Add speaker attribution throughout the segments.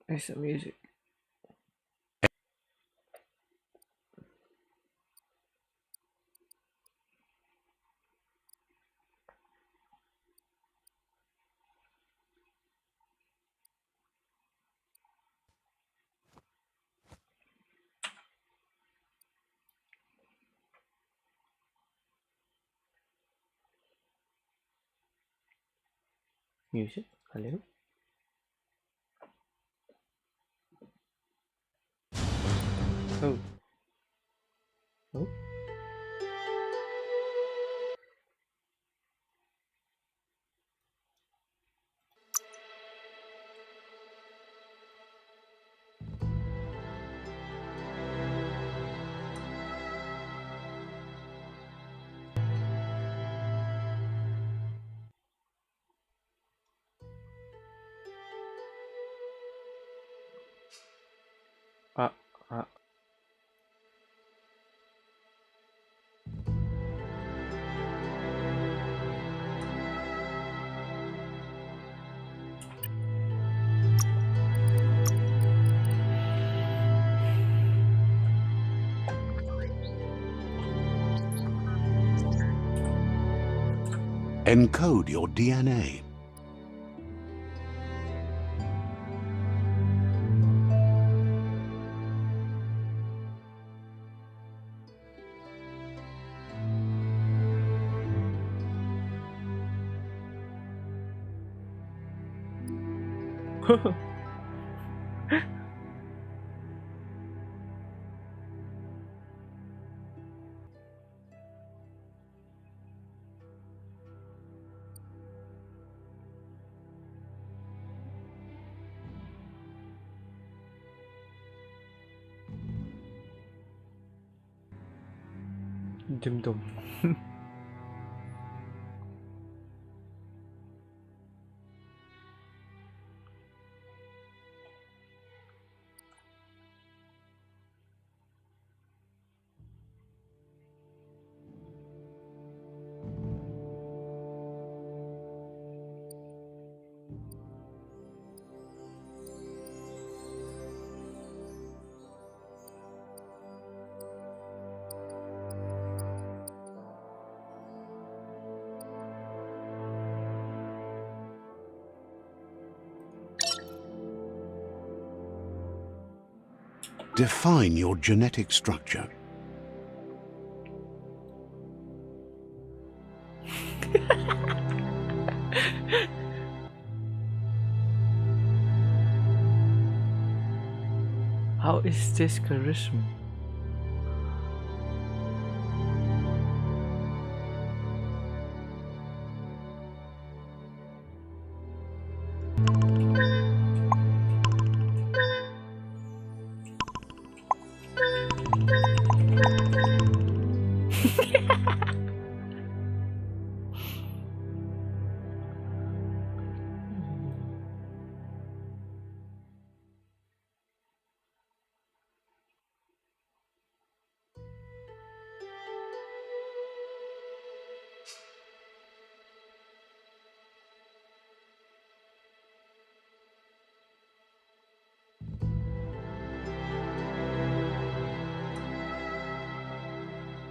Speaker 1: There's some music. Music? Hello? Oh. Oh. Ah.
Speaker 2: Encode your DNA.
Speaker 1: Dum dum.
Speaker 2: Define your genetic structure.
Speaker 1: How is this charisma?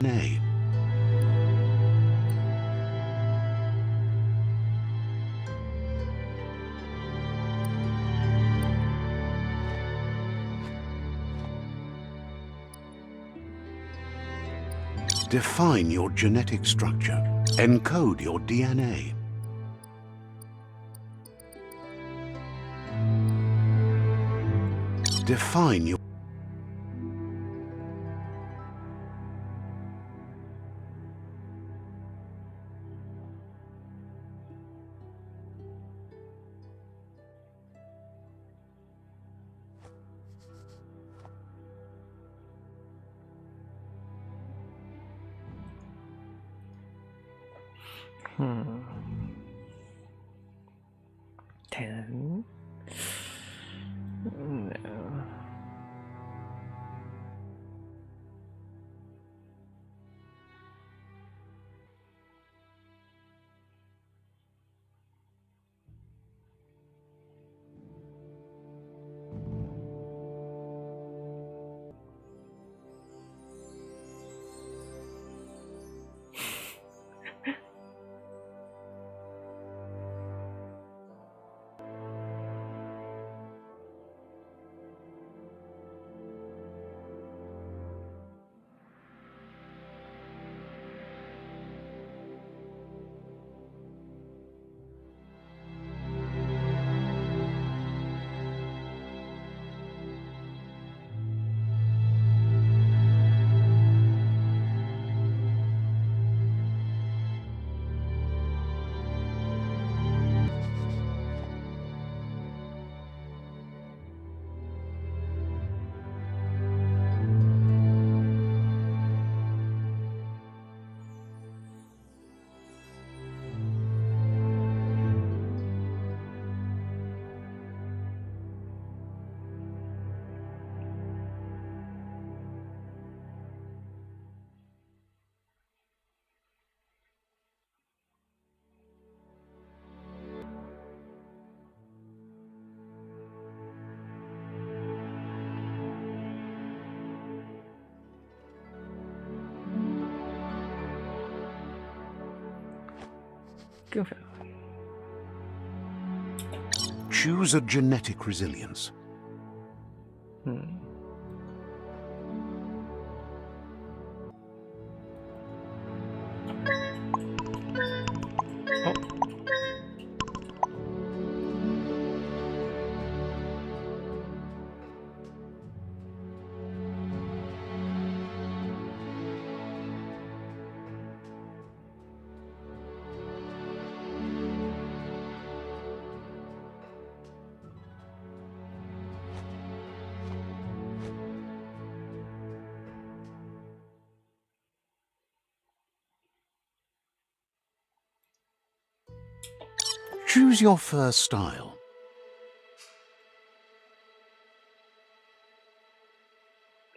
Speaker 2: Nay. Define your genetic structure. Encode your DNA. Define your...
Speaker 1: 10. No. Go for it.
Speaker 2: Choose a genetic resilience.
Speaker 1: Oh.
Speaker 2: Choose your fur style.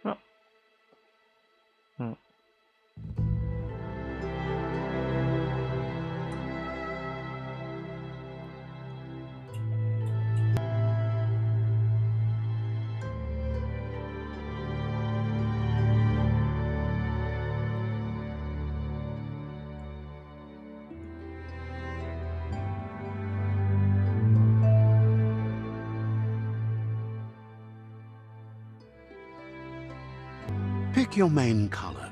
Speaker 1: Oh. Oh.
Speaker 2: Pick your main color.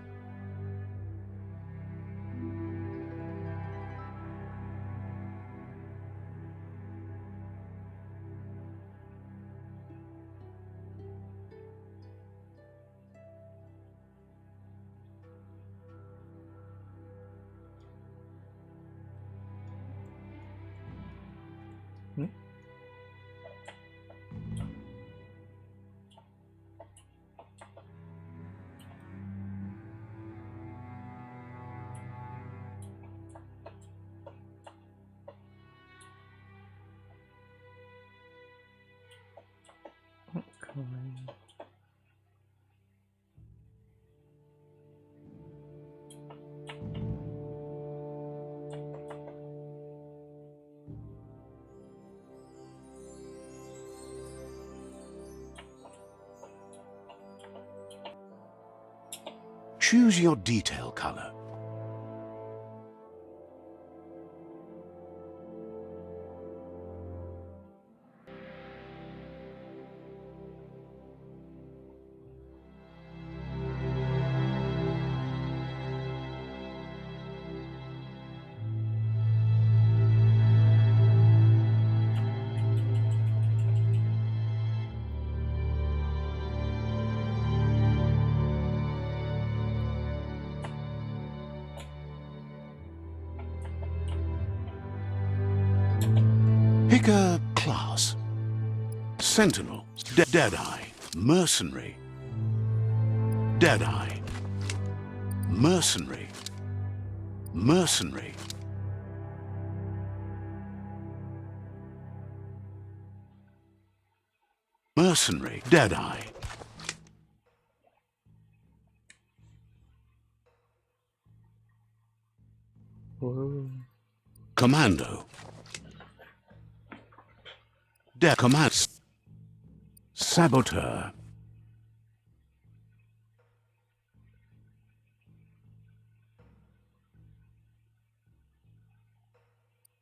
Speaker 2: Choose your detail color. Pick a class. Sentinel, Deadeye, Mercenary. Deadeye, Mercenary, Mercenary, Mercenary, Deadeye.
Speaker 1: Whoa.
Speaker 2: Commando. Command. Saboteur.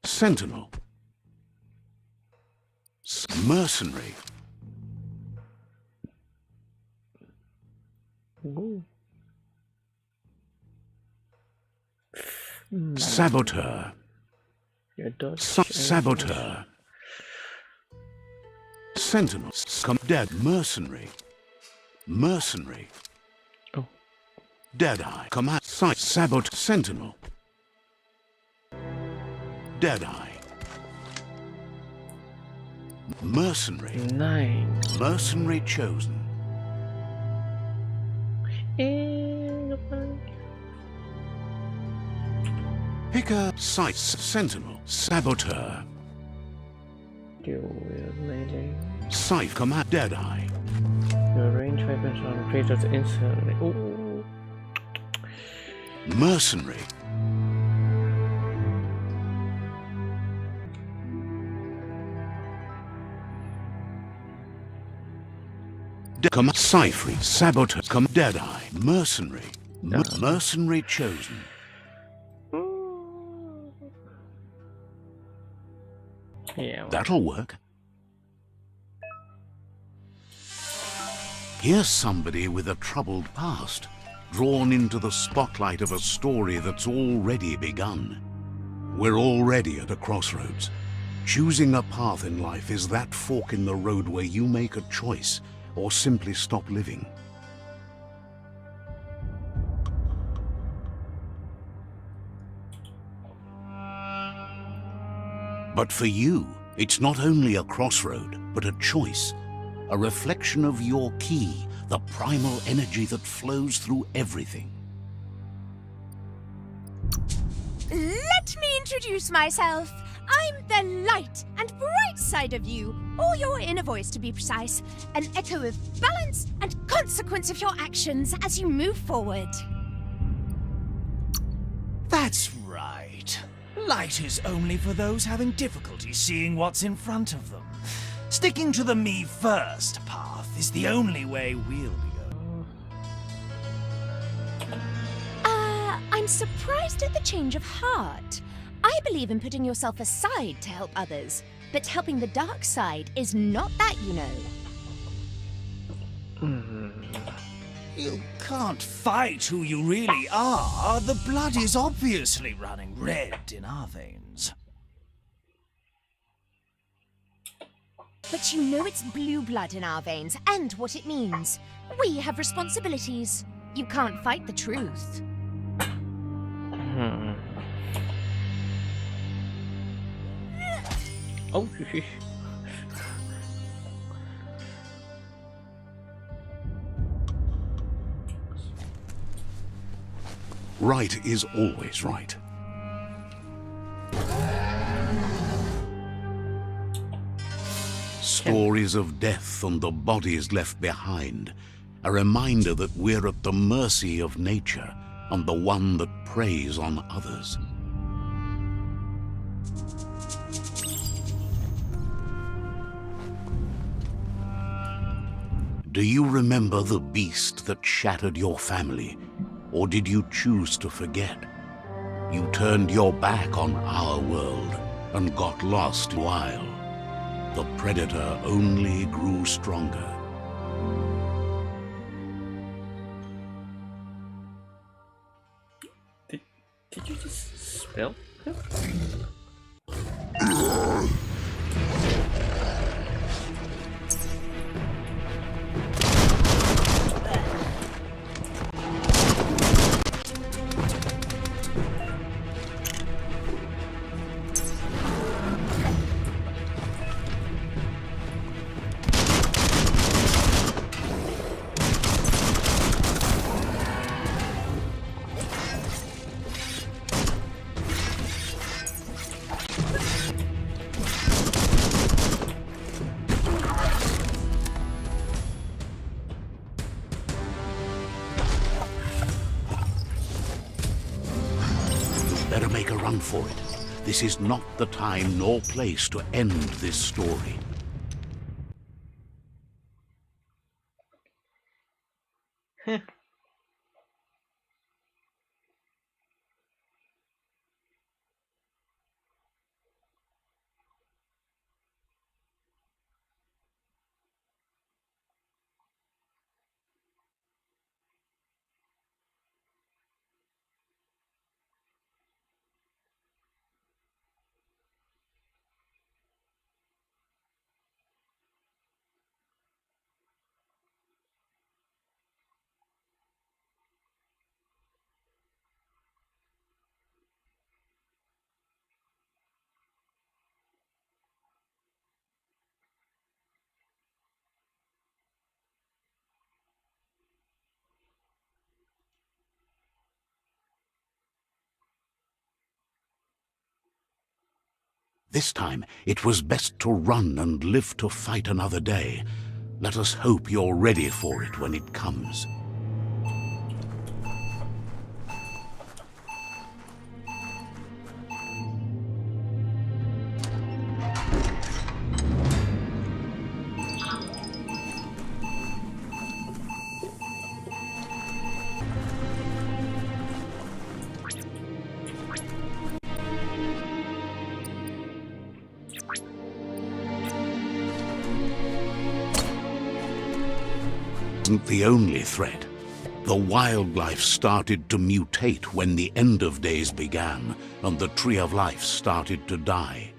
Speaker 2: Sentinel. Mercenary.
Speaker 1: Whoa.
Speaker 2: Saboteur.
Speaker 1: Your dodge.
Speaker 2: Saboteur. Sentinel. Dead. Mercenary. Mercenary.
Speaker 1: Oh.
Speaker 2: Deadeye. Command. Saboteur. Sentinel. Deadeye. Mercenary.
Speaker 1: 9.
Speaker 2: Mercenary chosen. Picker. Sight. Sentinel. Saboteur.
Speaker 1: Deal with melee.
Speaker 2: Scythe. Command. Deadeye.
Speaker 1: Your range weapons on creatures instantly. Ooh.
Speaker 2: Mercenary. Command. Cyphery. Saboteur. Deadeye. Mercenary. Mercenary chosen.
Speaker 1: Yeah.
Speaker 2: That'll work. Here's somebody with a troubled past, drawn into the spotlight of a story that's already begun. We're already at a crossroads. Choosing a path in life is that fork in the road where you make a choice or simply stop living. But for you, it's not only a crossroad, but a choice. A reflection of your key, the primal energy that flows through everything.
Speaker 3: Let me introduce myself. I'm the light and bright side of you, or your inner voice to be precise, an echo of balance and consequence of your actions as you move forward.
Speaker 4: That's right. Light is only for those having difficulty seeing what's in front of them. Sticking to the me first path is the only way we'll be going.
Speaker 3: I'm surprised at the change of heart. I believe in putting yourself aside to help others, but helping the dark side is not that, you know.
Speaker 4: You can't fight who you really are. The blood is obviously running red in our veins.
Speaker 3: But you know it's blue blood in our veins and what it means. We have responsibilities. You can't fight the truth.
Speaker 1: Oh,
Speaker 2: Right is always right. Stories of death and the bodies left behind. A reminder that we're at the mercy of nature and the one that preys on others. Do you remember the beast that shattered your family? Or did you choose to forget? You turned your back on our world and got lost while the predator only grew stronger.
Speaker 1: Did you just spell?
Speaker 2: run for it. This is not the time nor place to end this story. This time, it was best to run and live to fight another day. Let us hope you're ready for it when it comes. Isn't the only threat. The wildlife started to mutate when the end of days began, and the tree of life started to die.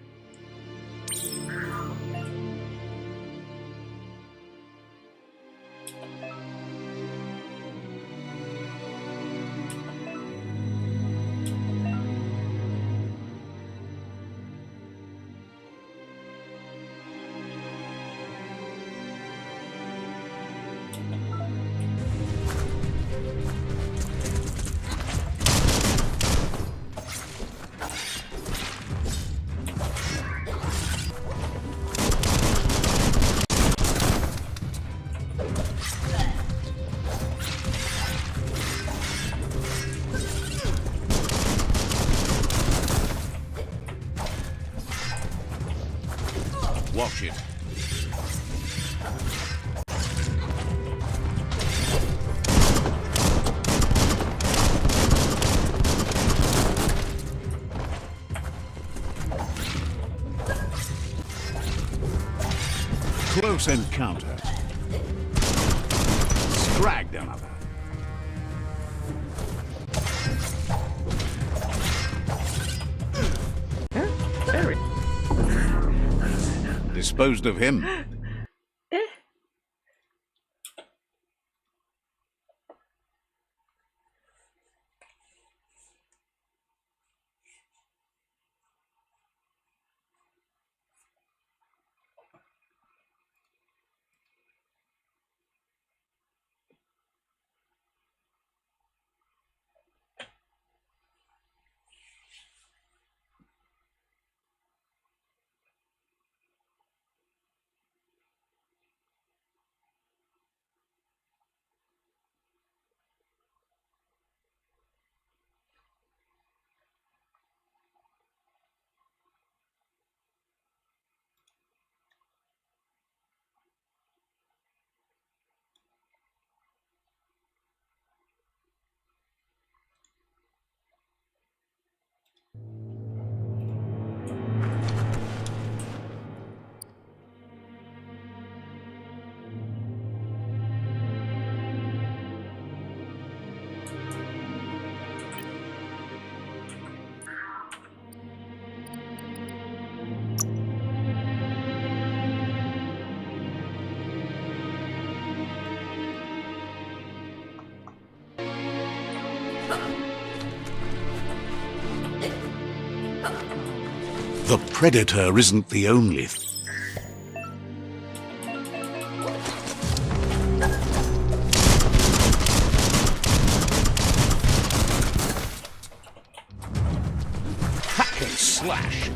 Speaker 2: Watch it. Close encounter. Scragged another.
Speaker 1: Very.
Speaker 2: Disposed of him. The predator isn't the only hack and slash.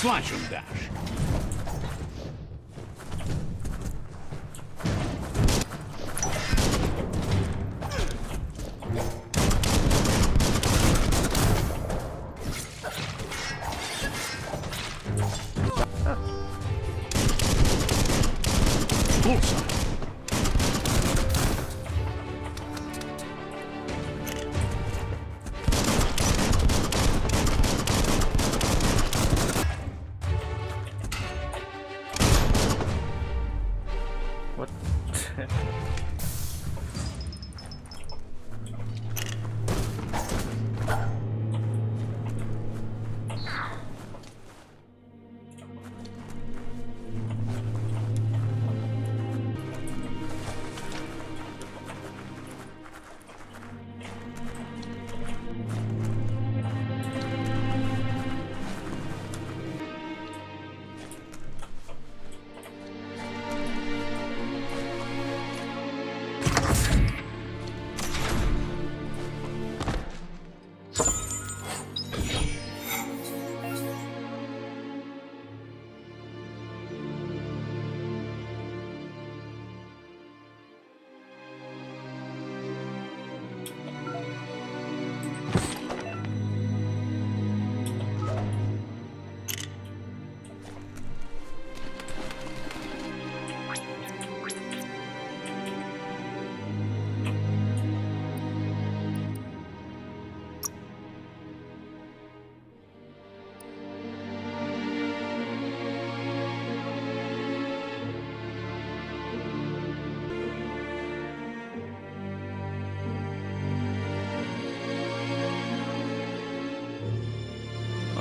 Speaker 2: Slash and dash. Bullseye.
Speaker 1: What?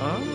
Speaker 1: Oh.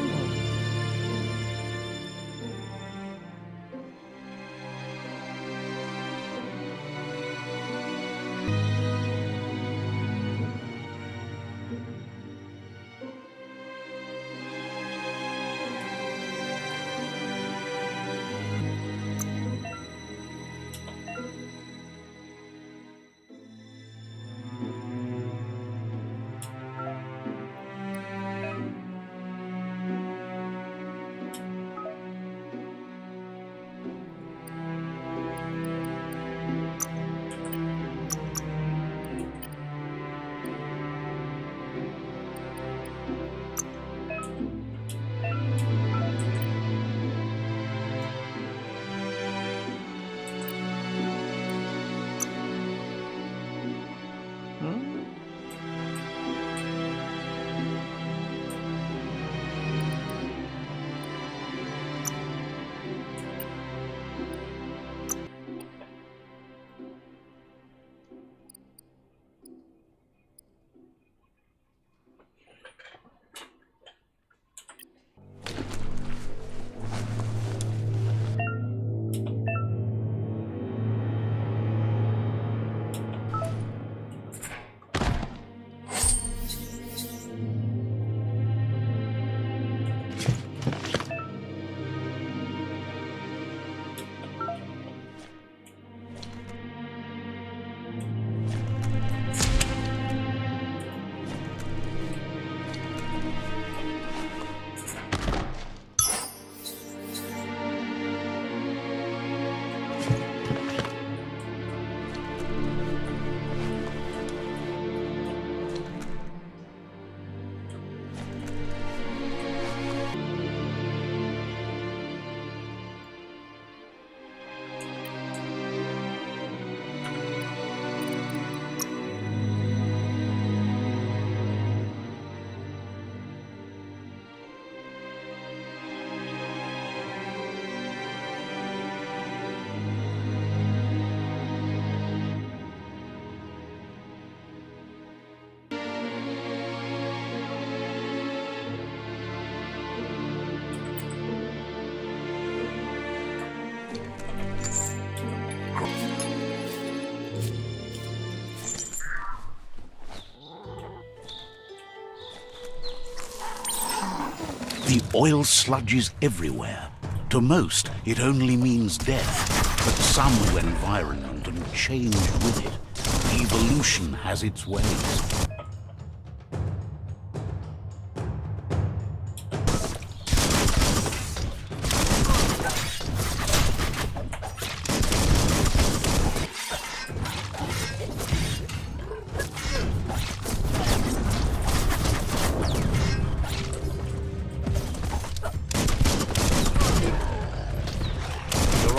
Speaker 2: The oil sludges everywhere. To most, it only means death, but some to environment and change with it. Evolution has its ways.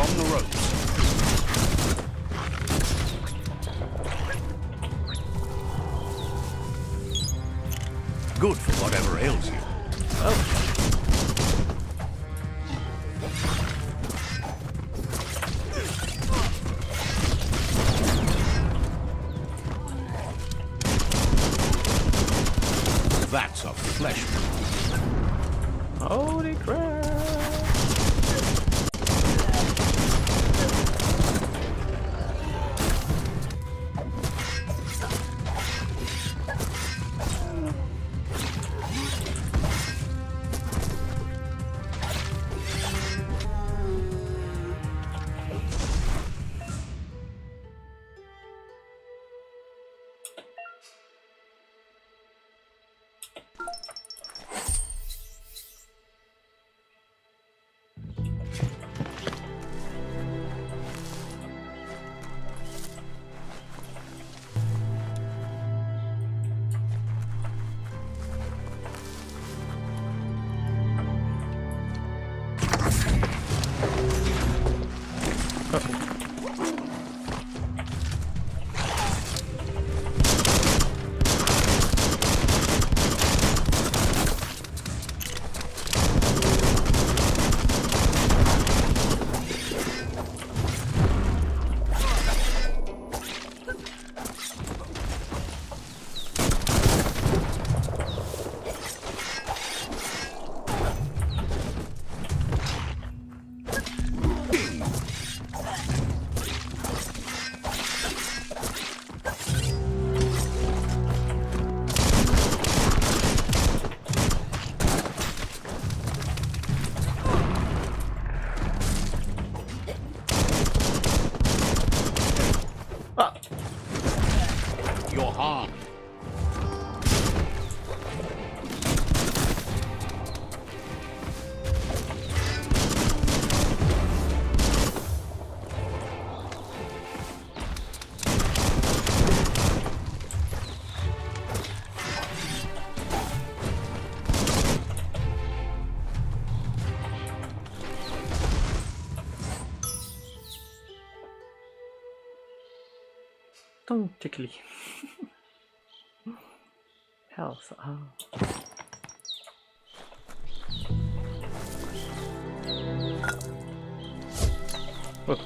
Speaker 2: on the ropes. Good for whatever ails you.
Speaker 1: Oh.
Speaker 2: That's a flesh wound.
Speaker 1: Holy crap!
Speaker 2: You're harmed.
Speaker 1: Don't tickly. Health. Oh. Look.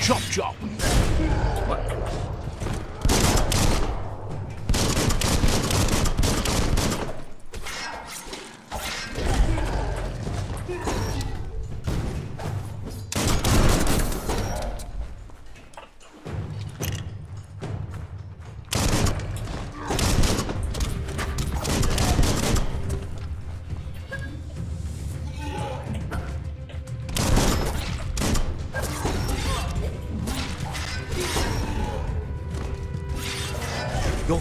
Speaker 2: Chop, chop.
Speaker 1: What?
Speaker 2: Go.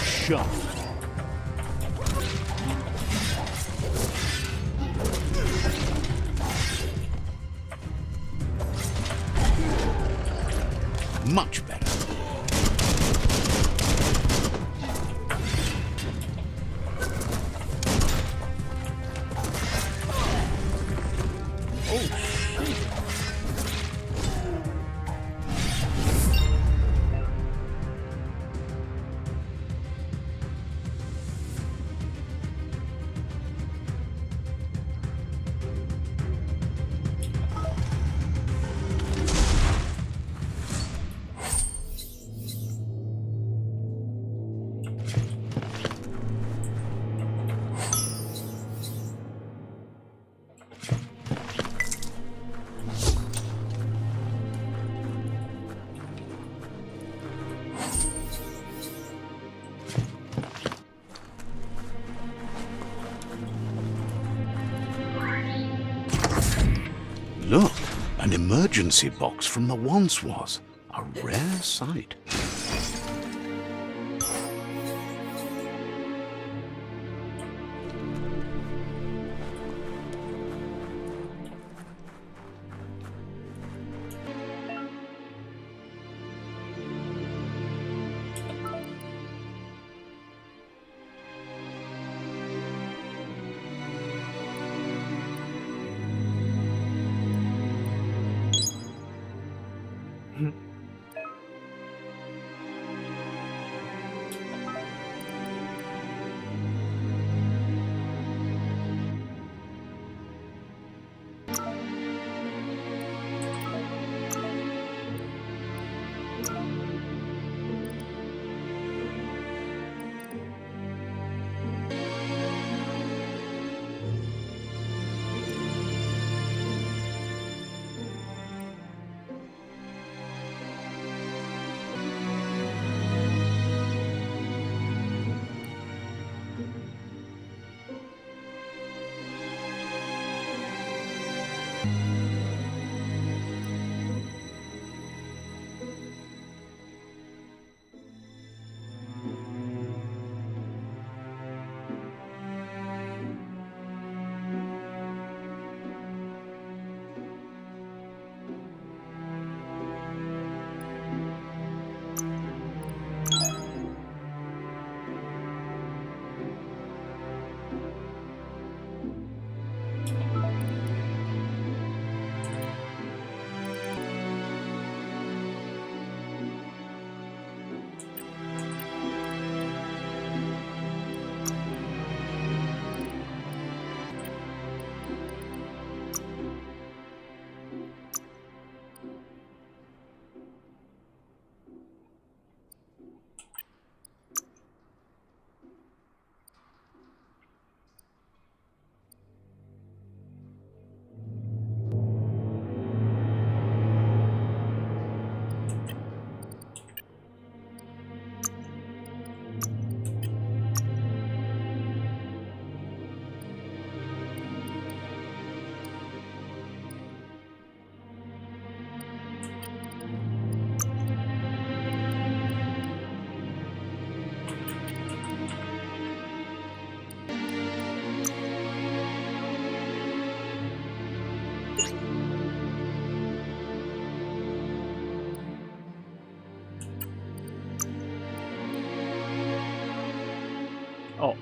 Speaker 2: Shove. Much better. emergency box from the once was. A rare sight.
Speaker 1: Oh.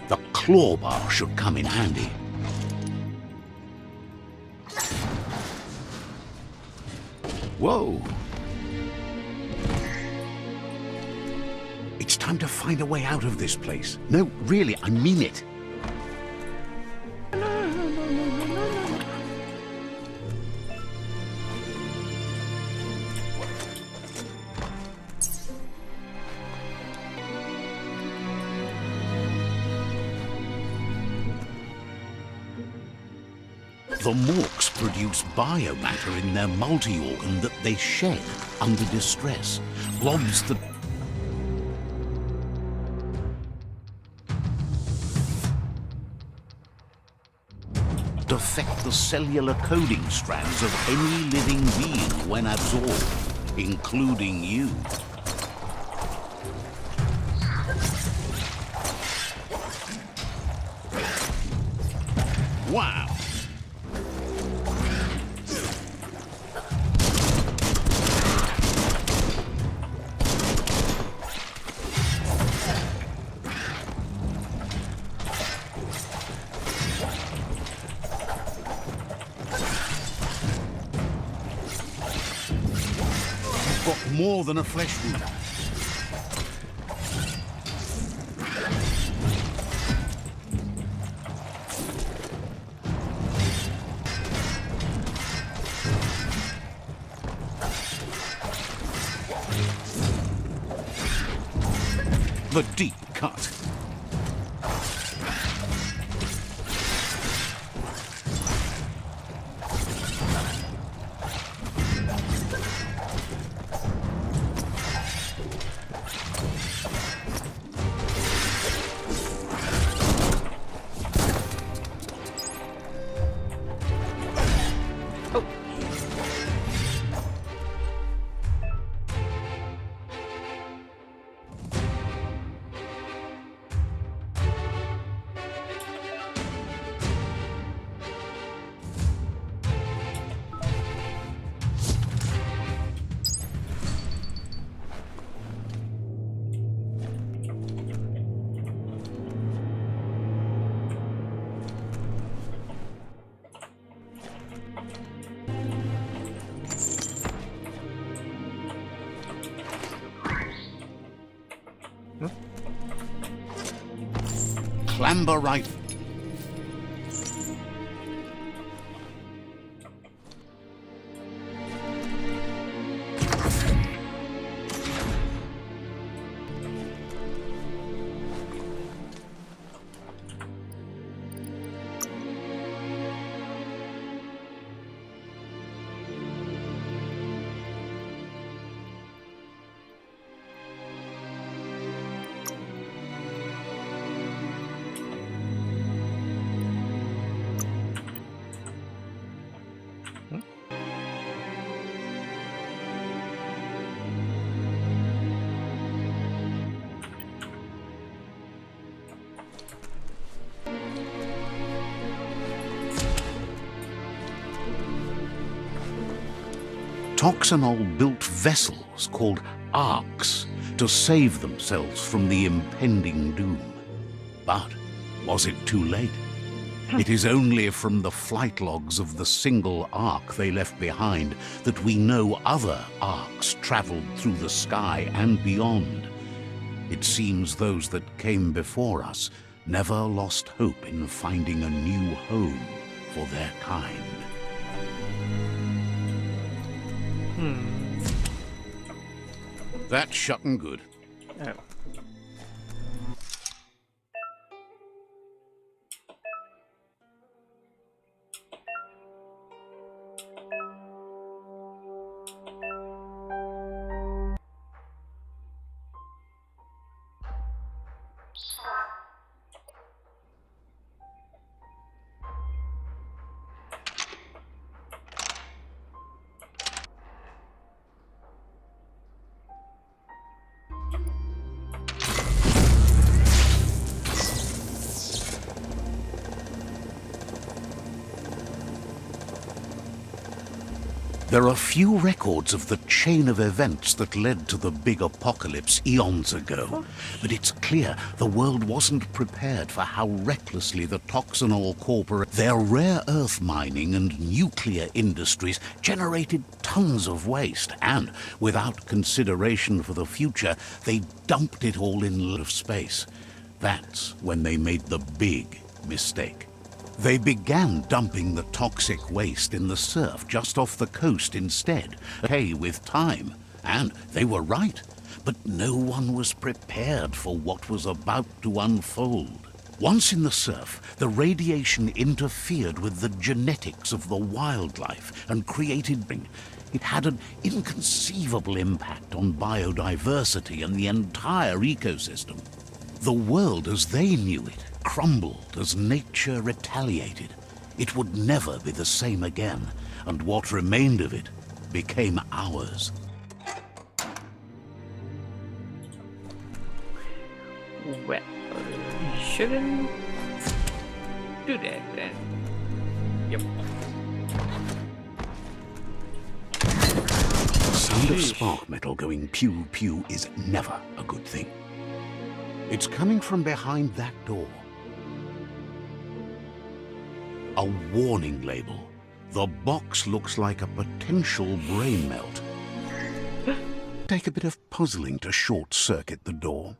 Speaker 2: The claw bar should come in handy. Whoa! It's time to find a way out of this place. No, really, I mean it. The Morks produce biomatter in their multi-organ that they shed under distress. Blobs that affect the cellular coding strands of any living being when absorbed, including you. Wow! Got more than a flesh wound. The deep cut. clamber right. Toxanol built vessels called arks to save themselves from the impending doom. But was it too late? It is only from the flight logs of the single ark they left behind that we know other arks traveled through the sky and beyond. It seems those that came before us never lost hope in finding a new home for their kind. That's shutting good.
Speaker 1: Oh.
Speaker 2: There are few records of the chain of events that led to the big apocalypse eons ago, but it's clear the world wasn't prepared for how recklessly the Toxanol Corporation, their rare earth mining and nuclear industries generated tons of waste, and without consideration for the future, they dumped it all in of space. That's when they made the big mistake. They began dumping the toxic waste in the surf just off the coast instead, okay with time, and they were right. But no one was prepared for what was about to unfold. Once in the surf, the radiation interfered with the genetics of the wildlife and created... It had an inconceivable impact on biodiversity and the entire ecosystem. The world as they knew it crumbled as nature retaliated. It would never be the same again, and what remained of it became ours.
Speaker 1: Well, you shouldn't do that then. Yep.
Speaker 2: The sound of spark metal going pew pew is never a good thing. It's coming from behind that door. A warning label. The box looks like a potential brain melt. Take a bit of puzzling to short-circuit the door.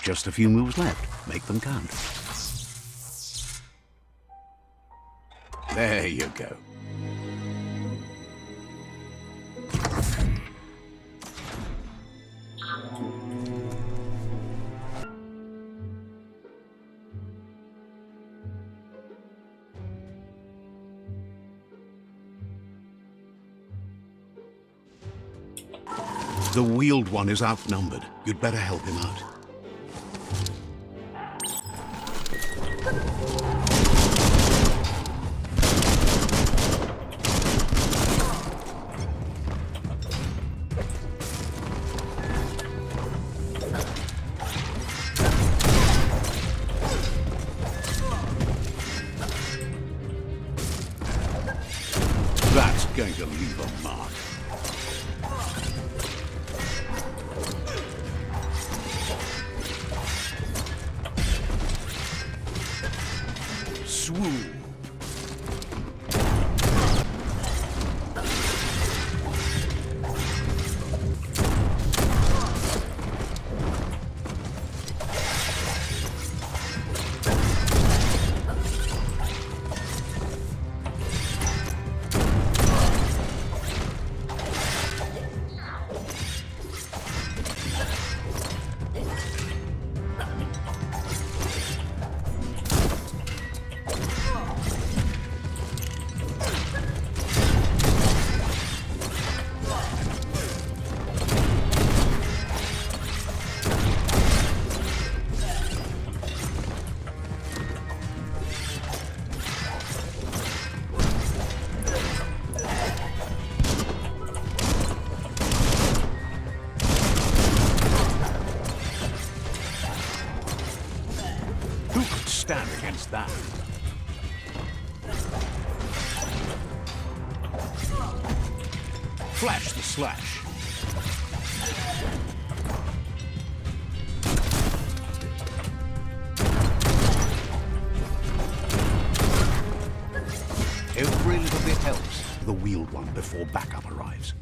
Speaker 2: Just a few moves left. Make them count. There you go. The wheeled one is outnumbered. You'd better help him out. That's going to leave a mark. Swoop. stand against that. Flash the slash. Every little bit helps the wheeled one before backup arrives.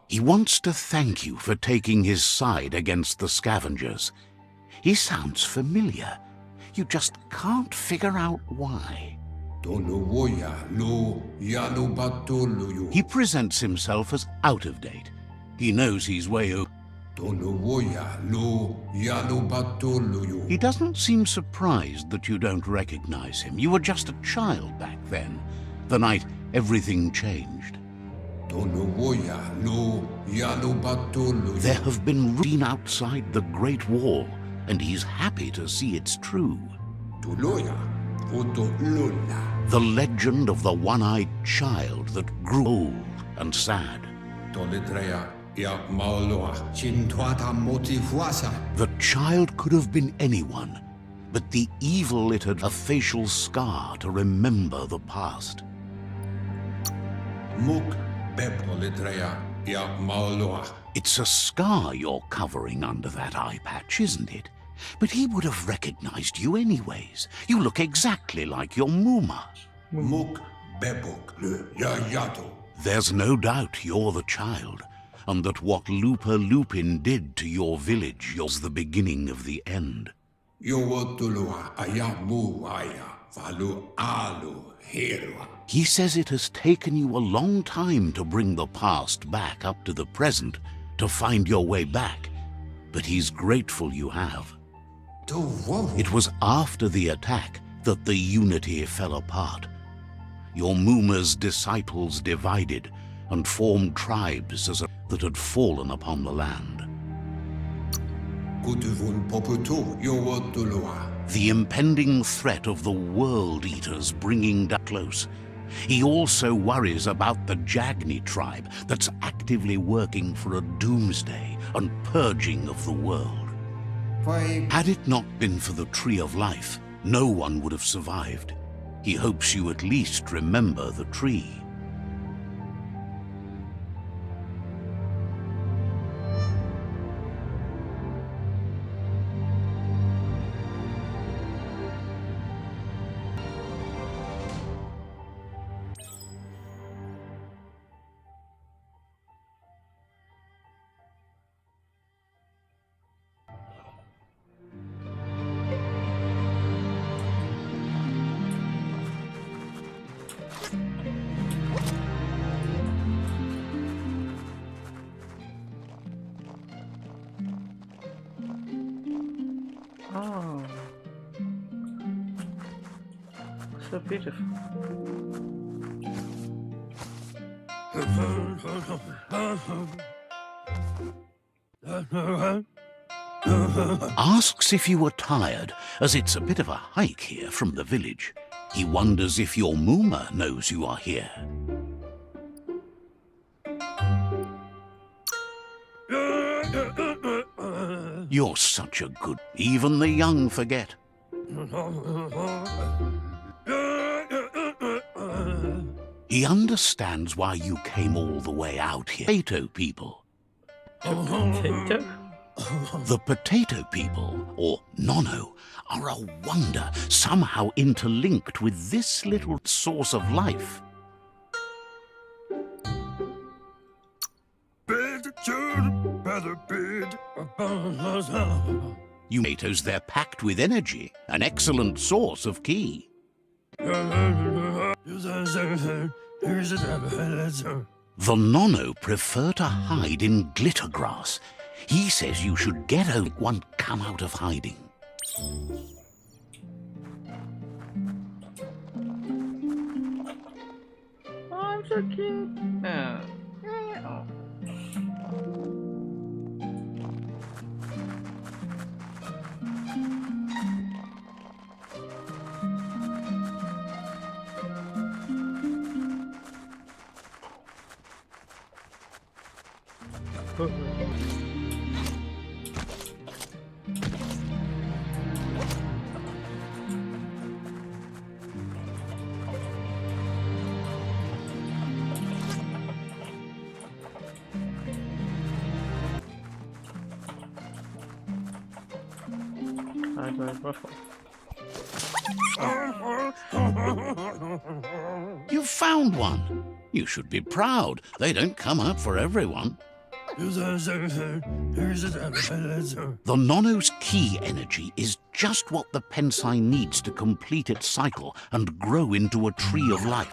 Speaker 2: He wants to thank you for taking his side against the scavengers. He sounds familiar. You just can't figure out why. He presents himself as out of date. He knows he's way over. He doesn't seem surprised that you don't recognize him. You were just a child back then, the night everything changed. There have been seen outside the Great Wall, and he's happy to see it's true. The legend of the one-eyed child that grew old and sad. The child could have been anyone, but the evil it had a facial scar to remember the past. It's a scar you're covering under that eye patch, isn't it? But he would have recognized you anyways. You look exactly like your Muma. There's no doubt you're the child, and that what Lupa Lupin did to your village was the beginning of the end. He says it has taken you a long time to bring the past back up to the present, to find your way back, but he's grateful you have. It was after the attack that the unity fell apart. Your Muma's disciples divided and formed tribes that had fallen upon the land. The impending threat of the World Eaters bringing down close. He also worries about the Jagni tribe that's actively working for a doomsday and purging of the world. Had it not been for the Tree of Life, no one would have survived. He hopes you at least remember the tree.
Speaker 1: Oh, so beautiful.
Speaker 2: Asks if you were tired, as it's a bit of a hike here from the village. He wonders if your Muma knows you are here. You're such a good... Even the young forget. He understands why you came all the way out here. Potato people.
Speaker 1: Potato?
Speaker 2: The potato people, or Nono, are a wonder, somehow interlinked with this little source of life. You potatoes, they're packed with energy, an excellent source of ki. The Nono prefer to hide in glitter grass. He says you should get over one come out of hiding.
Speaker 1: Oh, I'm so cute. Oh.
Speaker 2: You found one. You should be proud. They don't come up for everyone. The Nono's key energy is just what the Pensai needs to complete its cycle and grow into a tree of life.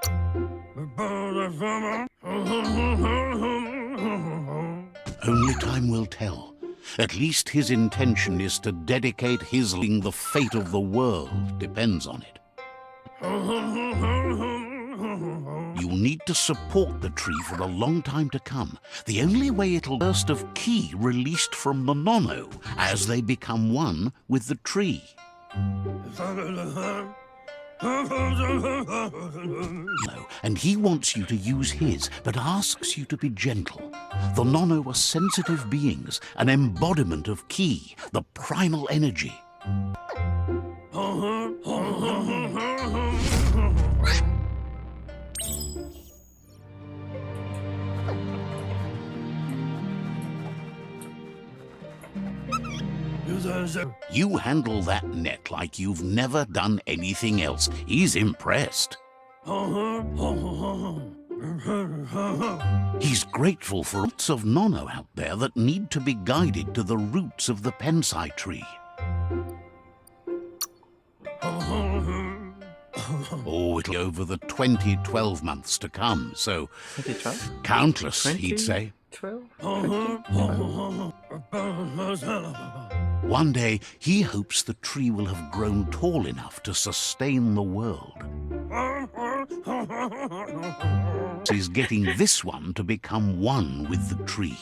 Speaker 2: Only time will tell. At least his intention is to dedicate his ling. The fate of the world depends on it. You'll need to support the tree for a long time to come. The only way it'll burst of ki released from the Nono as they become one with the tree. And he wants you to use his, but asks you to be gentle. The Nono are sensitive beings, an embodiment of ki, the primal energy. You handle that net like you've never done anything else. He's impressed. He's grateful for lots of Nono out there that need to be guided to the roots of the Pensai tree. Oh, it'll be over the 12 months to come, so countless,
Speaker 1: 20?
Speaker 2: he'd say.
Speaker 1: 12?
Speaker 2: One day, he hopes the tree will have grown tall enough to sustain the world. He's getting this one to become one with the tree.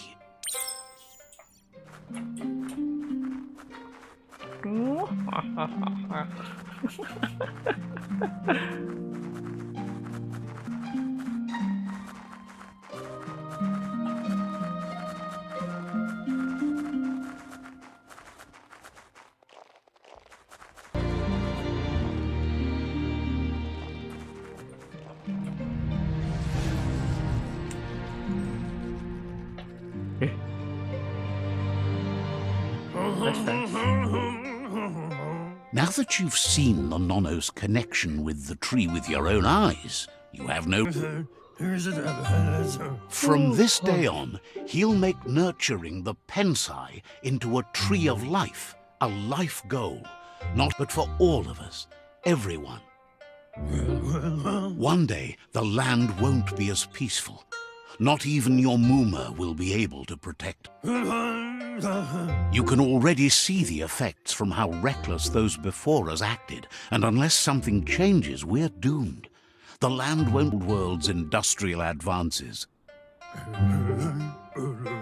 Speaker 2: Now that you've seen the Nono's connection with the tree with your own eyes, you have no... From this day on, he'll make nurturing the Pensai into a tree of life, a life goal, not but for all of us, everyone. One day, the land won't be as peaceful. Not even your Muma will be able to protect. You can already see the effects from how reckless those before us acted, and unless something changes, we're doomed. The land won't world's industrial advances.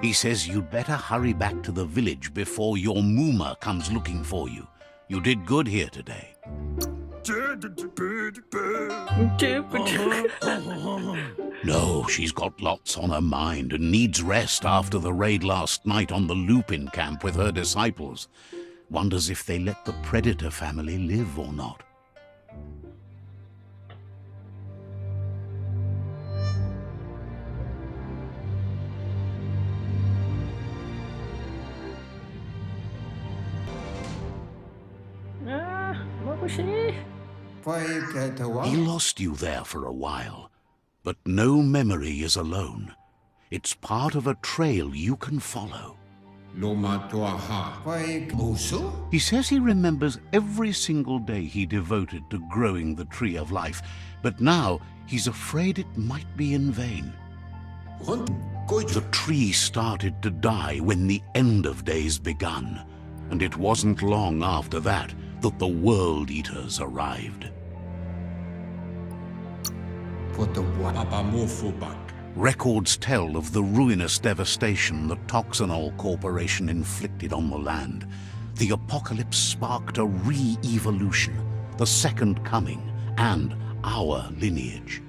Speaker 2: He says you'd better hurry back to the village before your Muma comes looking for you. You did good here today. No, she's got lots on her mind and needs rest after the raid last night on the Lupin camp with her disciples. Wonders if they let the Predator family live or not. He lost you there for a while, but no memory is alone. It's part of a trail you can follow. He says he remembers every single day he devoted to growing the Tree of Life, but now he's afraid it might be in vain. The tree started to die when the end of days begun, and it wasn't long after that that the World Eaters arrived. Records tell of the ruinous devastation the Toxanol Corporation inflicted on the land. The apocalypse sparked a re-evolution, the Second Coming, and our lineage.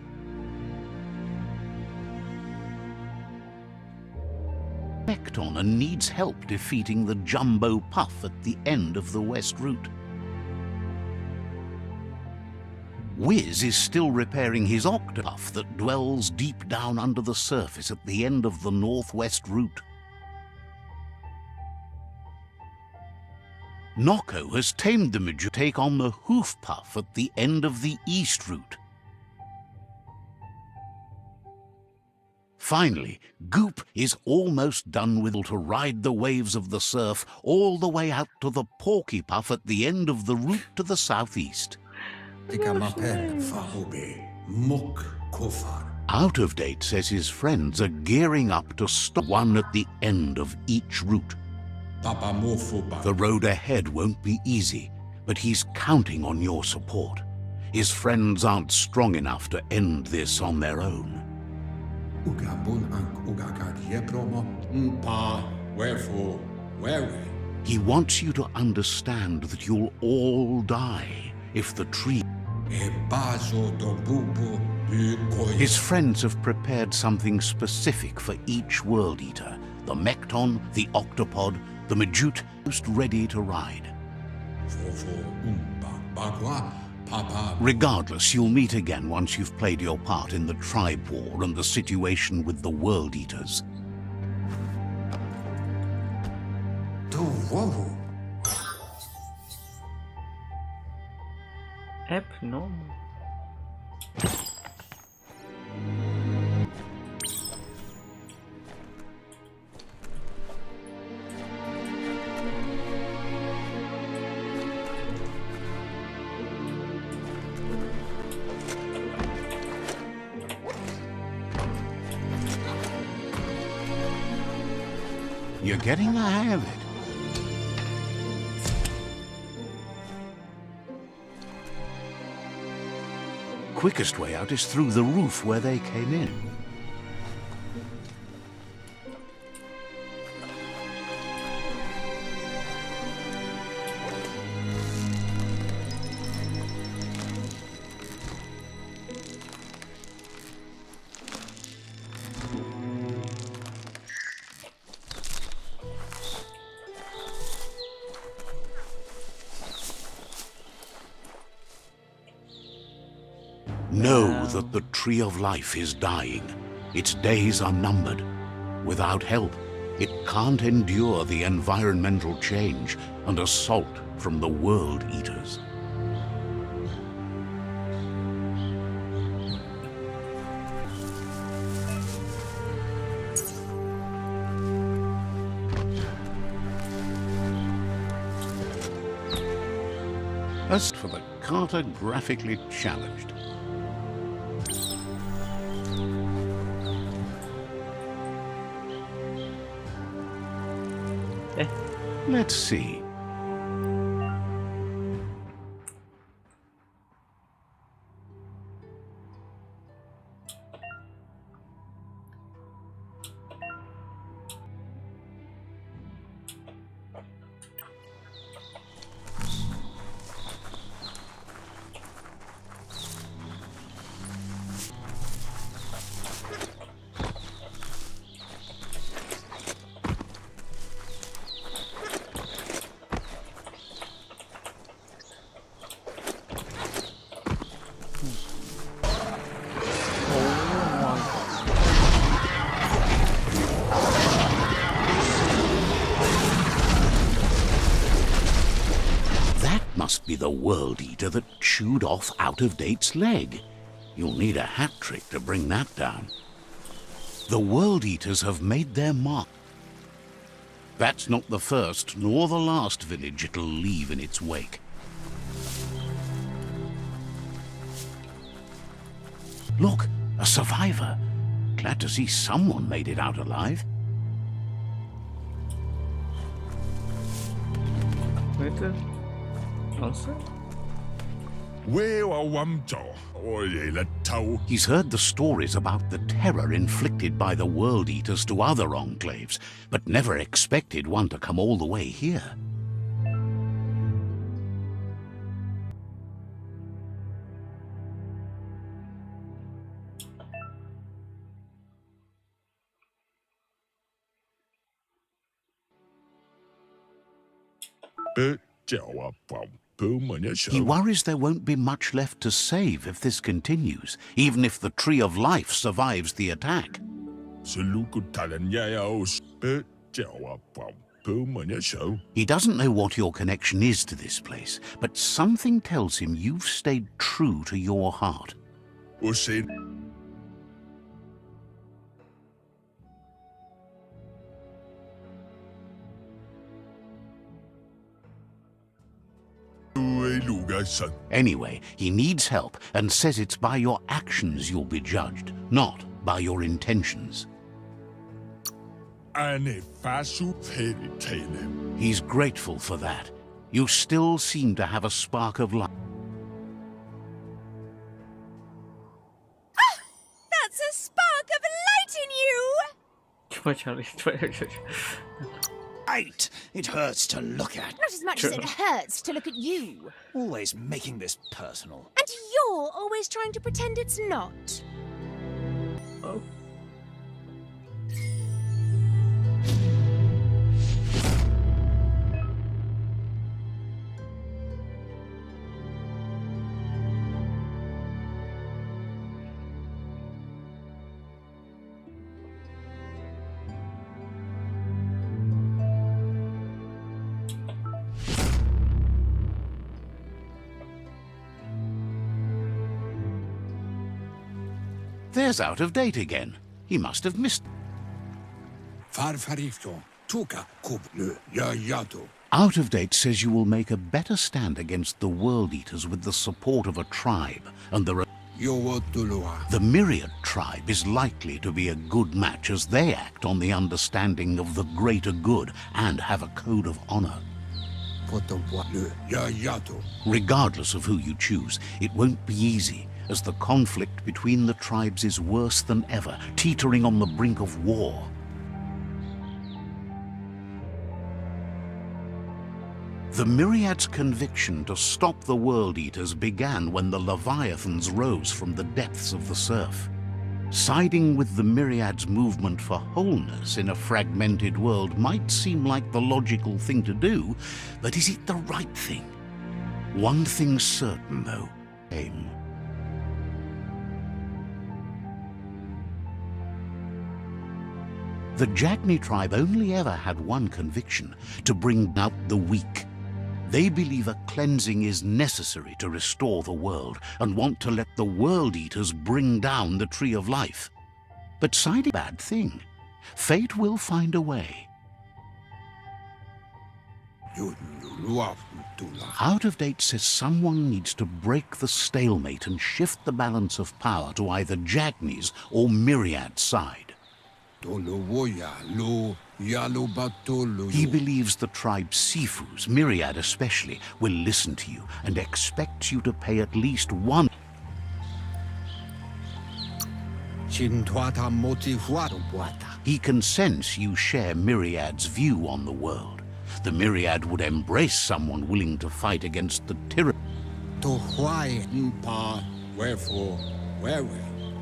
Speaker 2: Mekton and needs help defeating the Jumbo Puff at the end of the West Route. Wiz is still repairing his Octopuff that dwells deep down under the surface at the end of the Northwest Route. Nocco has tamed the Major to take on the Hoof Puff at the end of the East Route. Finally, Goop is almost done with to ride the waves of the surf all the way out to the Porky Puff at the end of the route to the southeast. Out of Date says his friends are gearing up to stop one at the end of each route. The road ahead won't be easy, but he's counting on your support. His friends aren't strong enough to end this on their own. He wants you to understand that you'll all die if the tree... His friends have prepared something specific for each World Eater. The Mekton, the Octopod, the Majute, most ready to ride. Regardless, you'll meet again once you've played your part in the tribe war and the situation with the World Eaters.
Speaker 1: Abnormal.
Speaker 2: You're getting the hang of it. Quickest way out is through the roof where they came in. Know that the Tree of Life is dying. Its days are numbered. Without help, it can't endure the environmental change and assault from the World Eaters. As for the cartographically challenged, let's see. Must be the World Eater that chewed off Out of Date's leg. You'll need a hat trick to bring that down. The World Eaters have made their mark. That's not the first nor the last village it'll leave in its wake. Look, a survivor. Glad to see someone made it out alive.
Speaker 1: Wait a monster?
Speaker 2: He's heard the stories about the terror inflicted by the World Eaters to other enclaves, but never expected one to come all the way here. He worries there won't be much left to save if this continues, even if the Tree of Life survives the attack. He doesn't know what your connection is to this place, but something tells him you've stayed true to your heart. Anyway, he needs help and says it's by your actions you'll be judged, not by your intentions. He's grateful for that. You still seem to have a spark of light.
Speaker 3: Ah! That's a spark of light in you!
Speaker 1: Cuma Charlie.
Speaker 4: Right! It hurts to look at.
Speaker 3: Not as much as it hurts to look at you.
Speaker 4: Always making this personal.
Speaker 3: And you're always trying to pretend it's not.
Speaker 1: Oh.
Speaker 2: There's Out of Date again. He must have missed. Out of Date says you will make a better stand against the World Eaters with the support of a tribe, and the Myriad tribe is likely to be a good match as they act on the understanding of the greater good and have a code of honor. Regardless of who you choose, it won't be easy, as the conflict between the tribes is worse than ever, teetering on the brink of war. The Myriad's conviction to stop the World Eaters began when the Leviathans rose from the depths of the surf. Siding with the Myriad's movement for wholeness in a fragmented world might seem like the logical thing to do, but is it the right thing? One thing's certain, though, aim. The Jagni tribe only ever had one conviction: to bring out the weak. They believe a cleansing is necessary to restore the world and want to let the World Eaters bring down the Tree of Life. But siding a bad thing. Fate will find a way. Out of Date says someone needs to break the stalemate and shift the balance of power to either Jagni's or Myriad's side. He believes the tribe Sifus, Myriad especially, will listen to you and expects you to pay at least one. He can sense you share Myriad's view on the world. The Myriad would embrace someone willing to fight against the tyranny.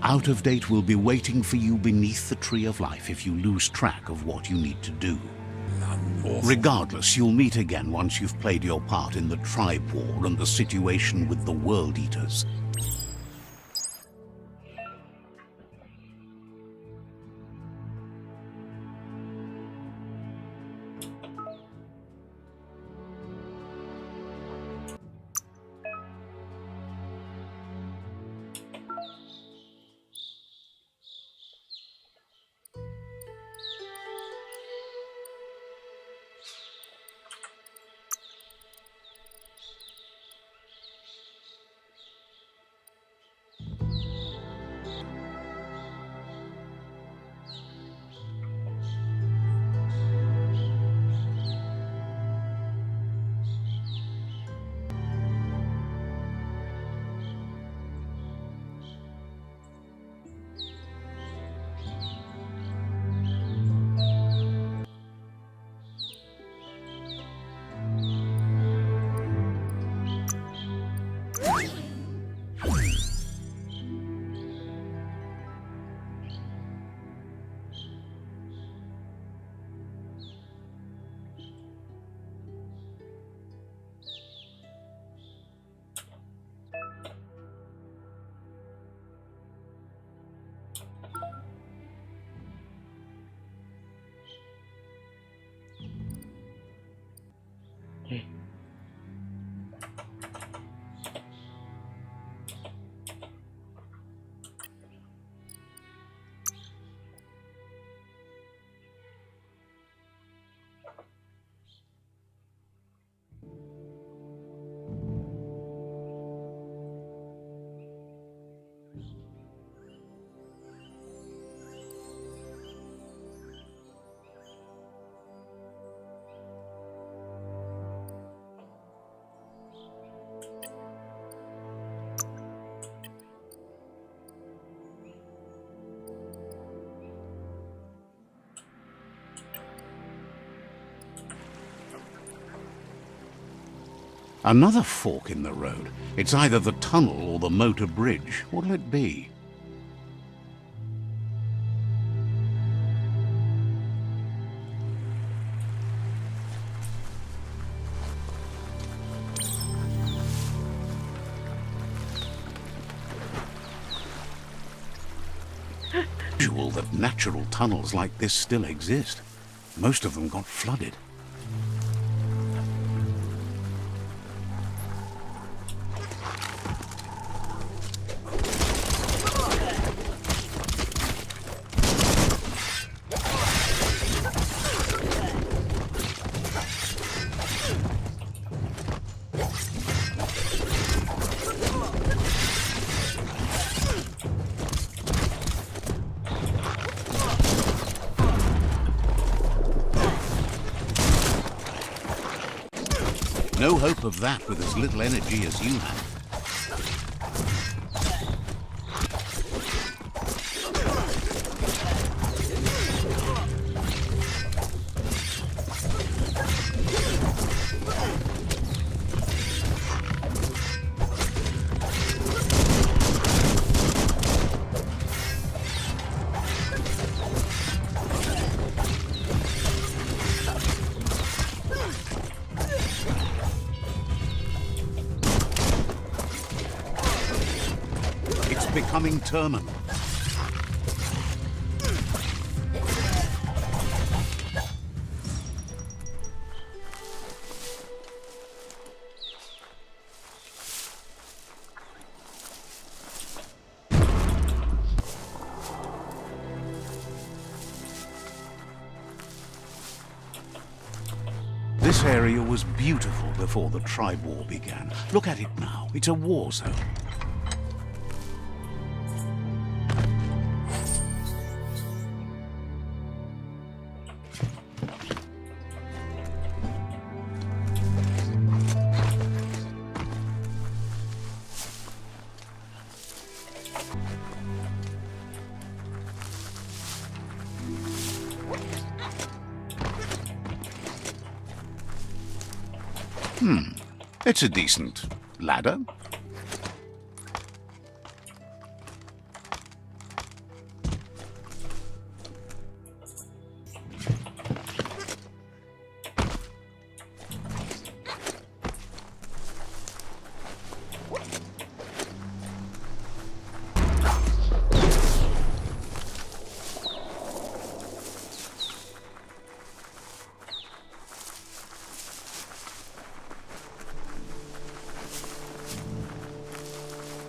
Speaker 2: Out of Date will be waiting for you beneath the Tree of Life if you lose track of what you need to do. Regardless, you'll meet again once you've played your part in the tribe war and the situation with the World Eaters.
Speaker 1: Okay.
Speaker 2: Another fork in the road. It's either the tunnel or the motor bridge. What'll it be? Unusual that natural tunnels like this still exist. Most of them got flooded. No hope of that with as little energy as you have. Becoming terminal. This area was beautiful before the tribe war began. Look at it now. It's a war zone. It's a decent ladder.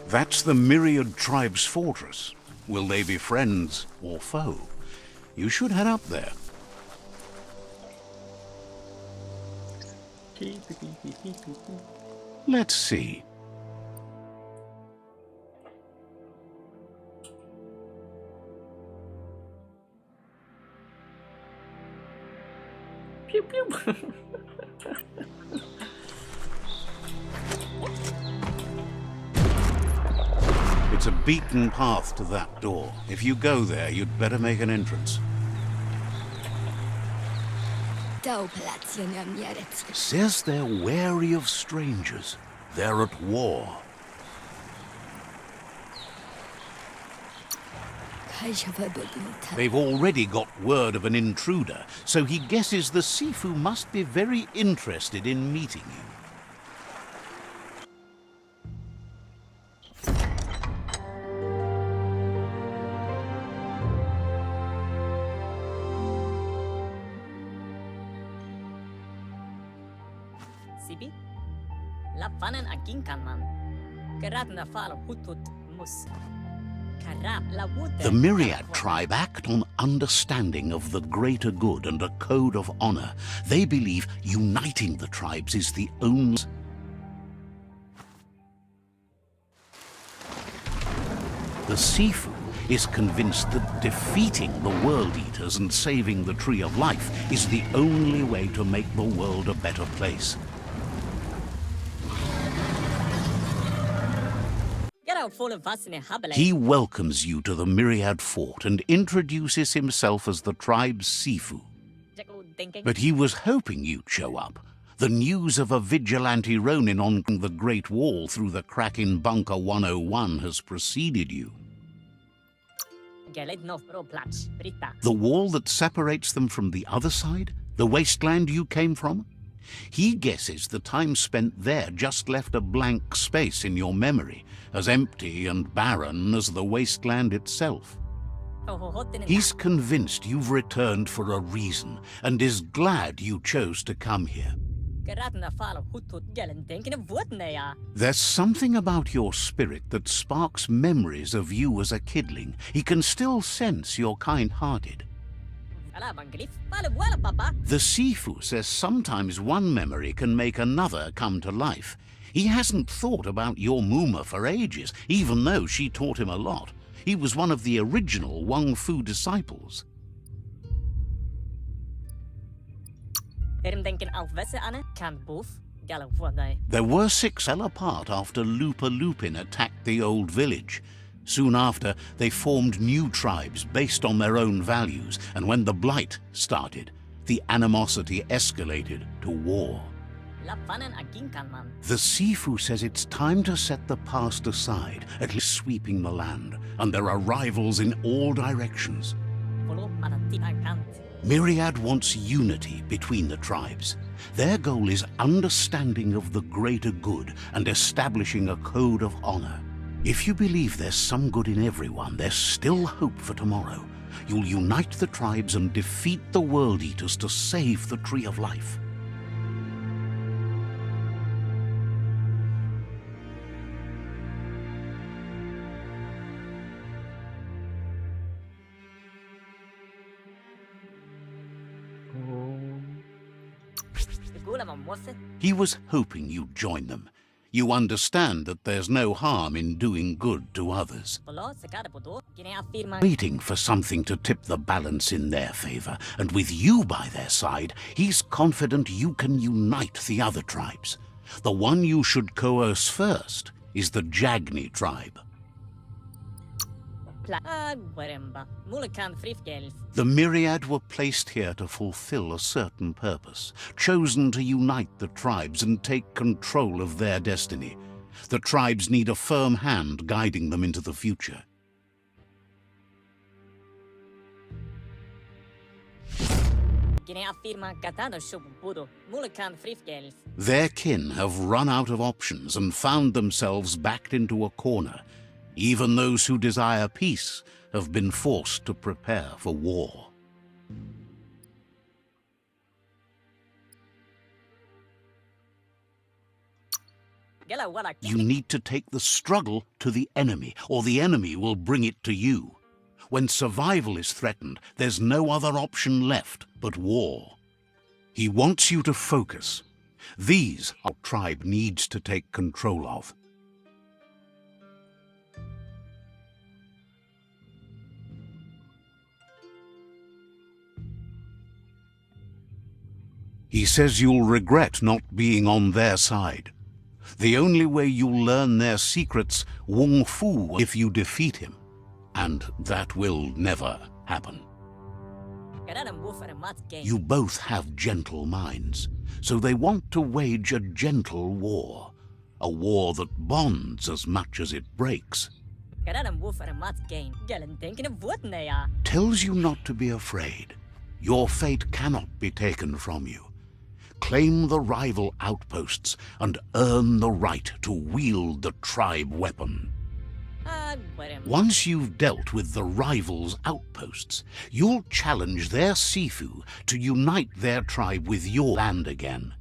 Speaker 2: That's the Myriad Tribe's fortress. Will they be friends or foe? You should head up there. Let's see.
Speaker 1: Pew pew.
Speaker 2: It's a beaten path to that door. If you go there, you'd better make an entrance.
Speaker 5: Says
Speaker 2: Says they're wary of strangers. They're at war. They've already got word of an intruder, so he guesses the Sifu must be very interested in meeting you.
Speaker 5: Sibi? Lapanan aging kanman. Karat na falo hutut mus.
Speaker 2: The Myriad tribe act on understanding of the greater good and a code of honor. They believe uniting the tribes is the only... The Sifu is convinced that defeating the World Eaters and saving the Tree of Life is the only way to make the world a better place. He welcomes you to the Myriad Fort and introduces himself as the tribe's Sifu. But he was hoping you'd show up. The news of a vigilante Ronin on the Great Wall through the crack in Bunker 101 has preceded you. The wall that separates them from the other side? The wasteland you came from? He guesses the time spent there just left a blank space in your memory, as empty and barren as the wasteland itself. He's convinced you've returned for a reason, and is glad you chose to come here. There's something about your spirit that sparks memories of you as a kidling. He can still sense you're kind-hearted. The Sifu says sometimes one memory can make another come to life. He hasn't thought about your Muma for ages, even though she taught him a lot. He was one of the original Wang Fu disciples. There were 6 fell apart after Lupa Lupin attacked the old village. Soon after, they formed new tribes based on their own values, and when the Blight started, the animosity escalated to war. The Sifu says it's time to set the past aside, at least sweeping the land, and there are rivals in all directions. Myriad wants unity between the tribes. Their goal is understanding of the greater good and establishing a code of honor. If you believe there's some good in everyone, there's still hope for tomorrow. You'll unite the tribes and defeat the World Eaters to save the Tree of Life. He was hoping you'd join them. You understand that there's no harm in doing good to others. Waiting for something to tip the balance in their favor, and with you by their side, he's confident you can unite the other tribes. The one you should coerce first is the Jagni tribe. The Myriad were placed here to fulfill a certain purpose, chosen to unite the tribes and take control of their destiny. The tribes need a firm hand guiding them into the future. Their kin have run out of options and found themselves backed into a corner. Even those who desire peace have been forced to prepare for war. You need to take the struggle to the enemy, or the enemy will bring it to you. When survival is threatened, there's no other option left but war. He wants you to focus. These our tribe needs to take control of. He says you'll regret not being on their side. The only way you'll learn their secrets, Wang Fu, if you defeat him. And that will never happen. You both have gentle minds, so they want to wage a gentle war. A war that bonds as much as it breaks.
Speaker 5: Geradam woof er mat gain. Gellen denken of what nea.
Speaker 2: Tells you not to be afraid. Your fate cannot be taken from you. Claim the rival outposts and earn the right to wield the tribe weapon. Once you've dealt with the rivals' outposts, you'll challenge their Sifu to unite their tribe with your land again.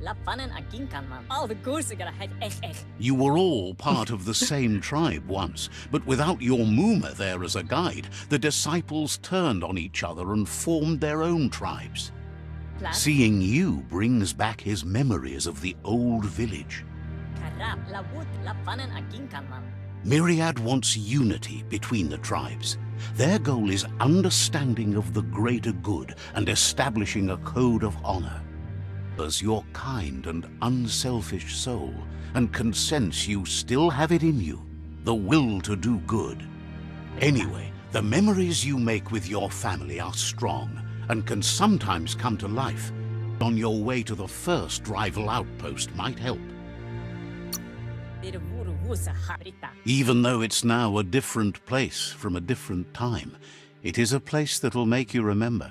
Speaker 5: La fanen aginkan man. All the goosiger het echt.
Speaker 2: You were all part of the same tribe once, but without your Muma there as a guide, the disciples turned on each other and formed their own tribes. Seeing you brings back his memories of the old village.
Speaker 5: Karab la wood la fanen aginkan man.
Speaker 2: Myriad wants unity between the tribes. Their goal is understanding of the greater good and establishing a code of honor. As your kind and unselfish soul, and can sense you still have it in you, the will to do good. Anyway, the memories you make with your family are strong and can sometimes come to life. On your way to the first rival outpost might help. Even though it's now a different place from a different time, it is a place that'll make you remember.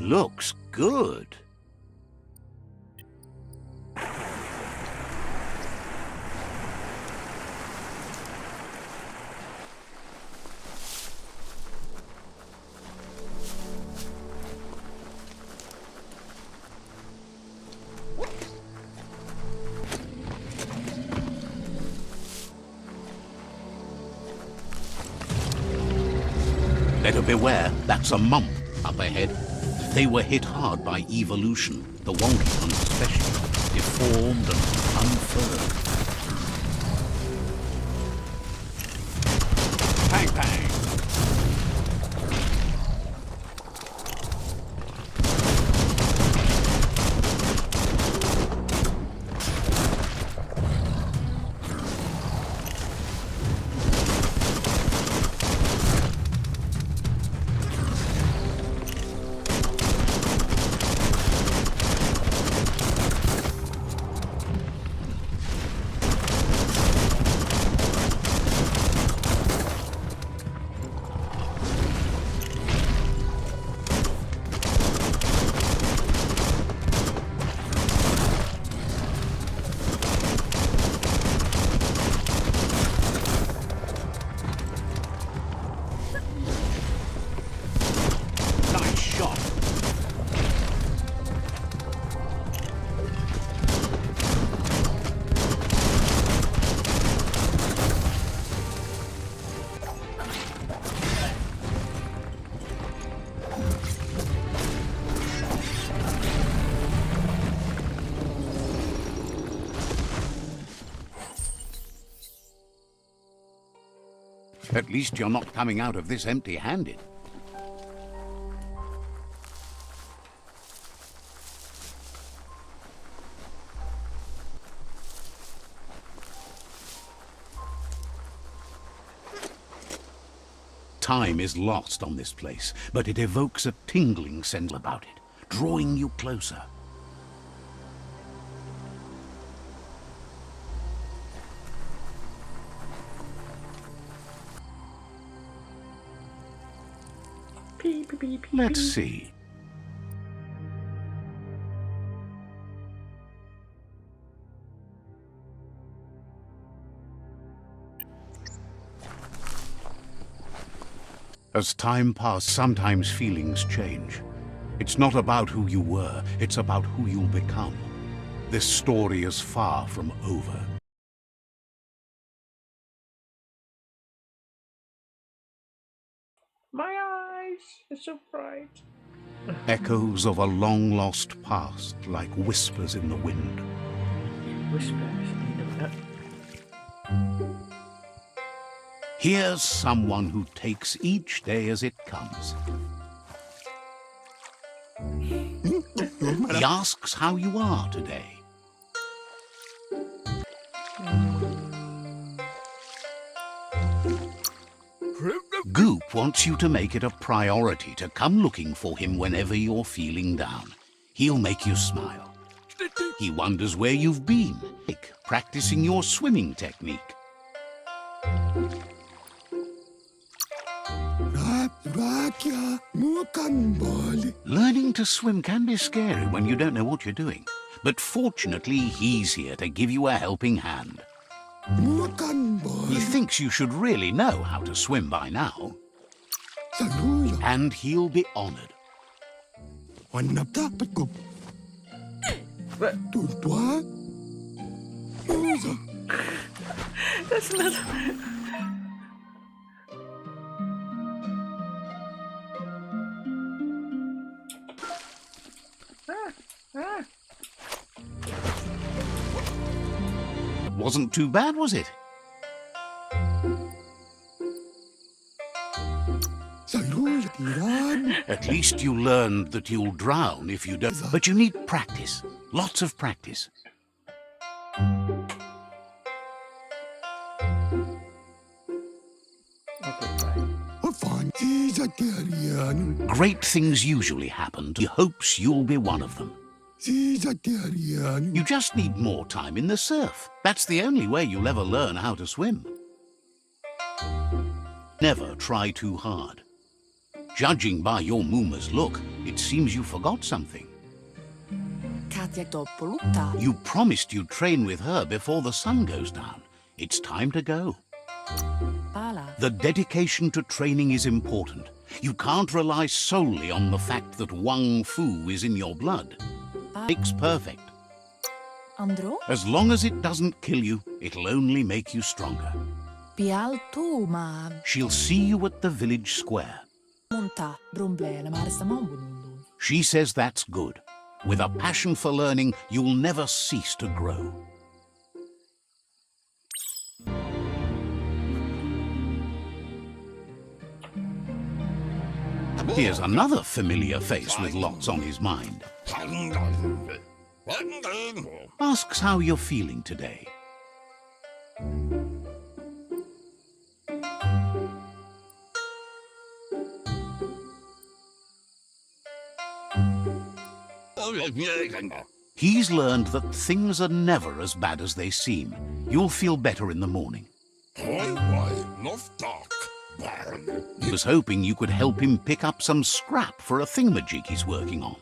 Speaker 2: Looks good. Better beware, that's a mump up ahead. They were hit hard by evolution, the wonky ones especially, deformed and unfurled. Bang, bang! At least you're not coming out of this empty-handed. Time is lost on this place, but it evokes a tingling sense about it, drawing you closer. Let's see. As time passes, sometimes feelings change. It's not about who you were, it's about who you'll become. This story is far from over.
Speaker 1: My eyes are so bright.
Speaker 2: Echoes of a long-lost past, like whispers in the wind.
Speaker 1: Whispers in the
Speaker 2: Here's someone who takes each day as it comes. He asks how you are today. Goop wants you to make it a priority to come looking for him whenever you're feeling down. He'll make you smile. He wonders where you've been, like practicing your swimming technique. Learning to swim can be scary when you don't know what you're doing, but fortunately he's here to give you a helping hand. He thinks you should really know how to swim by now, and he'll be honored.
Speaker 1: That's not...
Speaker 2: Wasn't too bad, was it? At least you learned that you'll drown if you don't. But you need practice. Lots of practice. Great things usually happen. He hopes you'll be one of them. You just need more time in the surf. That's the only way you'll ever learn how to swim. Never try too hard. Judging by your Muma's look, it seems you forgot something. You promised you'd train with her before the sun goes down. It's time to go. The dedication to training is important. You can't rely solely on the fact that Wang Fu is in your blood. It's perfect. As long as it doesn't kill you, it'll only make you stronger. She'll see you at the village square. She says that's good. With a passion for learning, you'll never cease to grow. Here's another familiar face with lots on his mind. Asks how you're feeling today. He's learned that things are never as bad as they seem. You'll feel better in the morning. He was hoping you could help him pick up some scrap for a thingamajig he's working on.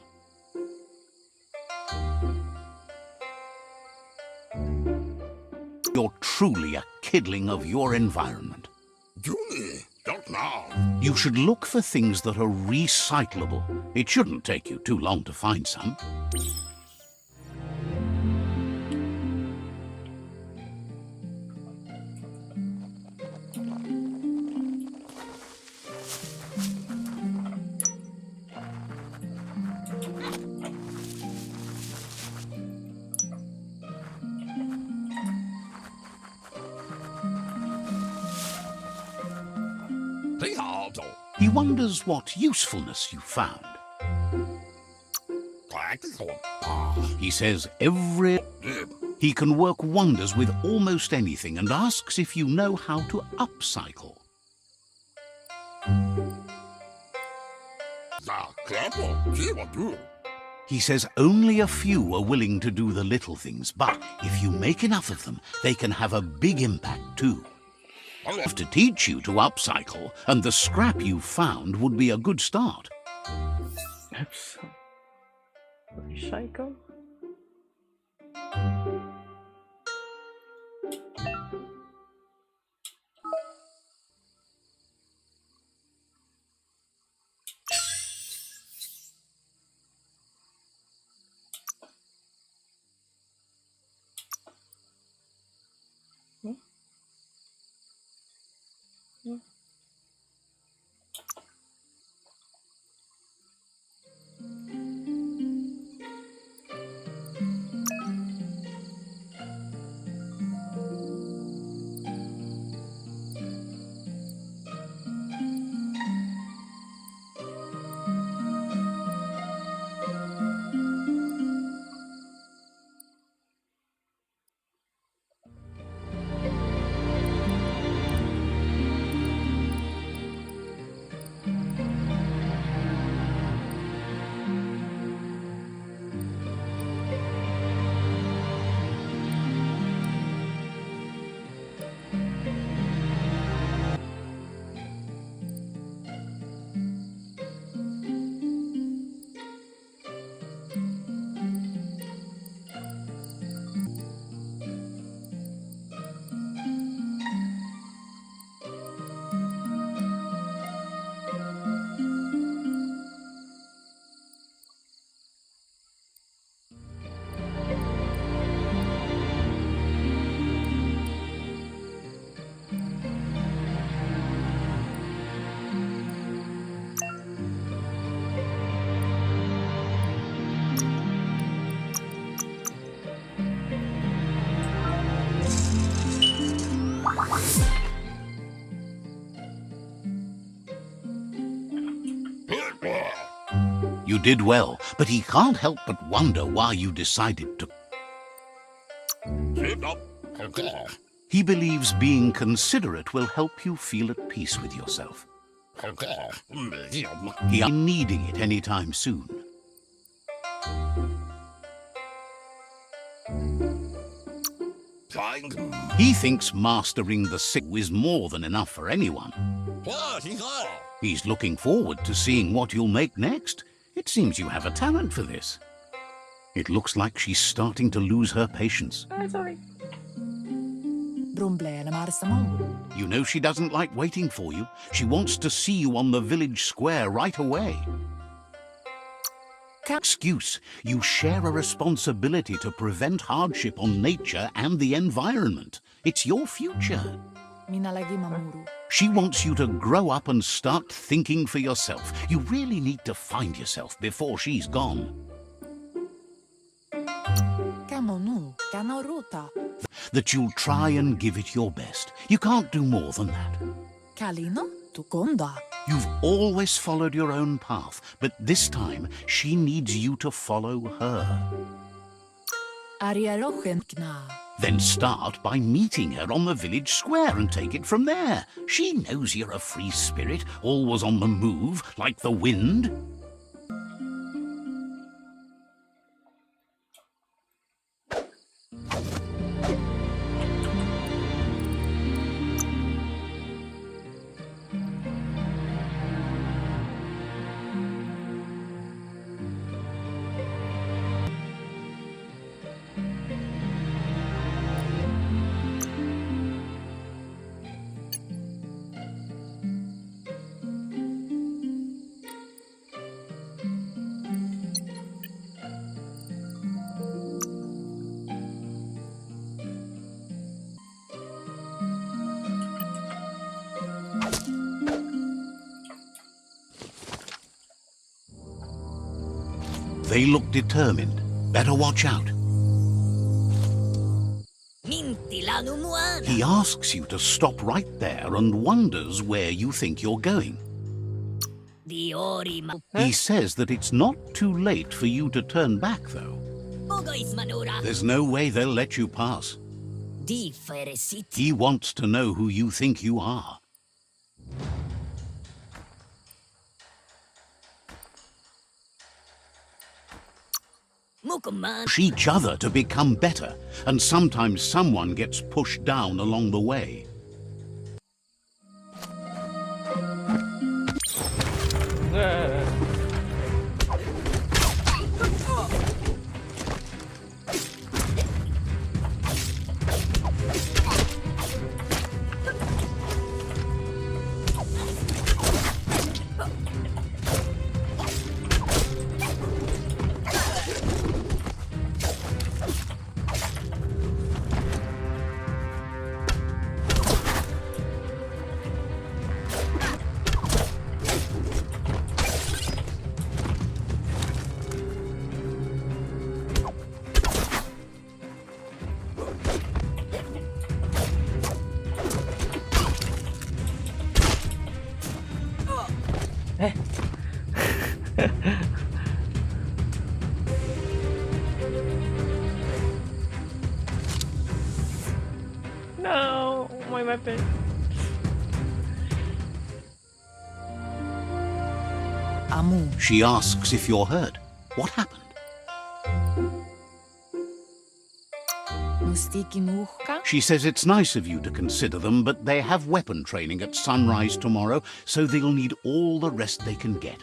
Speaker 2: You're truly a kidling of your environment. You should look for things that are recyclable. It shouldn't take you too long to find some. He wonders what usefulness you found. He says he can work wonders with almost anything and asks if you know how to upcycle. He says only a few are willing to do the little things, but if you make enough of them, they can have a big impact too. I have to teach you to upcycle, and the scrap you found would be a good start.
Speaker 1: Recycle?
Speaker 2: You did well, but he can't help but wonder why you decided to. He believes being considerate will help you feel at peace with yourself. He ain't needing it anytime soon. He thinks mastering the sick is more than enough for anyone. He's looking forward to seeing what you'll make next. It seems you have a talent for this. It looks like she's starting to lose her patience.
Speaker 1: Sorry.
Speaker 2: You know she doesn't like waiting for you. She wants to see you on the village square right away. Excuse, you share a responsibility to prevent hardship on nature and the environment. It's your future. She wants you to grow up and start thinking for yourself. You really need to find yourself before she's gone. That you'll try and give it your best. You can't do more than that. You've always followed your own path, but this time she needs you to follow her. Then start by meeting her on the village square and take it from there. She knows you're a free spirit, always on the move, like the wind. They look determined. Better watch out. He asks you to stop right there and wonders where you think you're going. He says that it's not too late for you to turn back, though. There's no way they'll let you pass. He wants to know who you think you are. Push each other to become better, and sometimes someone gets pushed down along the way.
Speaker 1: No, my weapon.
Speaker 2: She asks if you're hurt. What happened? She says it's nice of you to consider them, but they have weapon training at sunrise tomorrow, so they'll need all the rest they can get.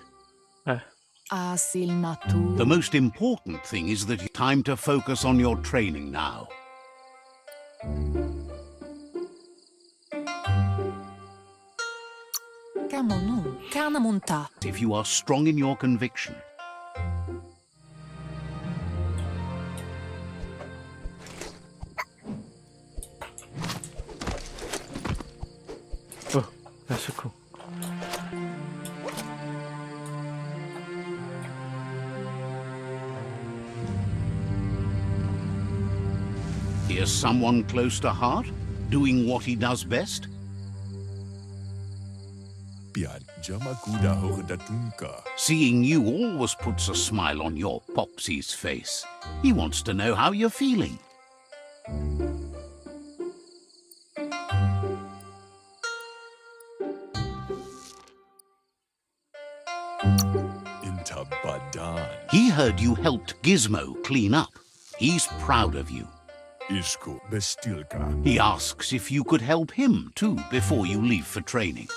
Speaker 2: The most important thing is that it's time to focus on your training now. If you are strong in your conviction.
Speaker 1: Oh, that's so cool.
Speaker 2: Here's someone close to heart, doing what he does best. Seeing you always puts a smile on your Popsy's face. He wants to know how you're feeling. He heard you helped Gizmo clean up. He's proud of you. He asks if you could help him too before you leave for training.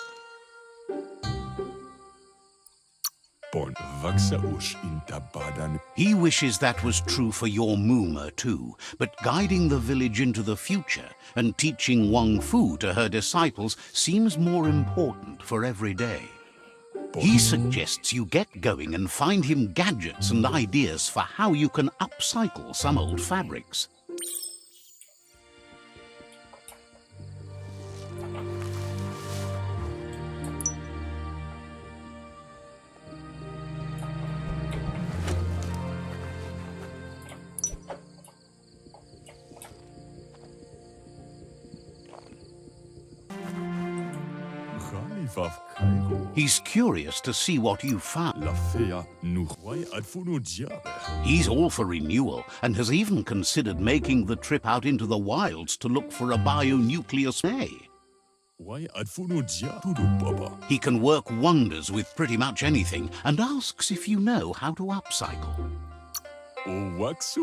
Speaker 2: He wishes that was true for your Moomer too, but guiding the village into the future and teaching Wang Fu to her disciples seems more important for every day. He suggests you get going and find him gadgets and ideas for how you can upcycle some old fabrics. He's curious to see what you found. He's all for renewal and has even considered making the trip out into the wilds to look for a bionucleus may. He can work wonders with pretty much anything and asks if you know how to upcycle.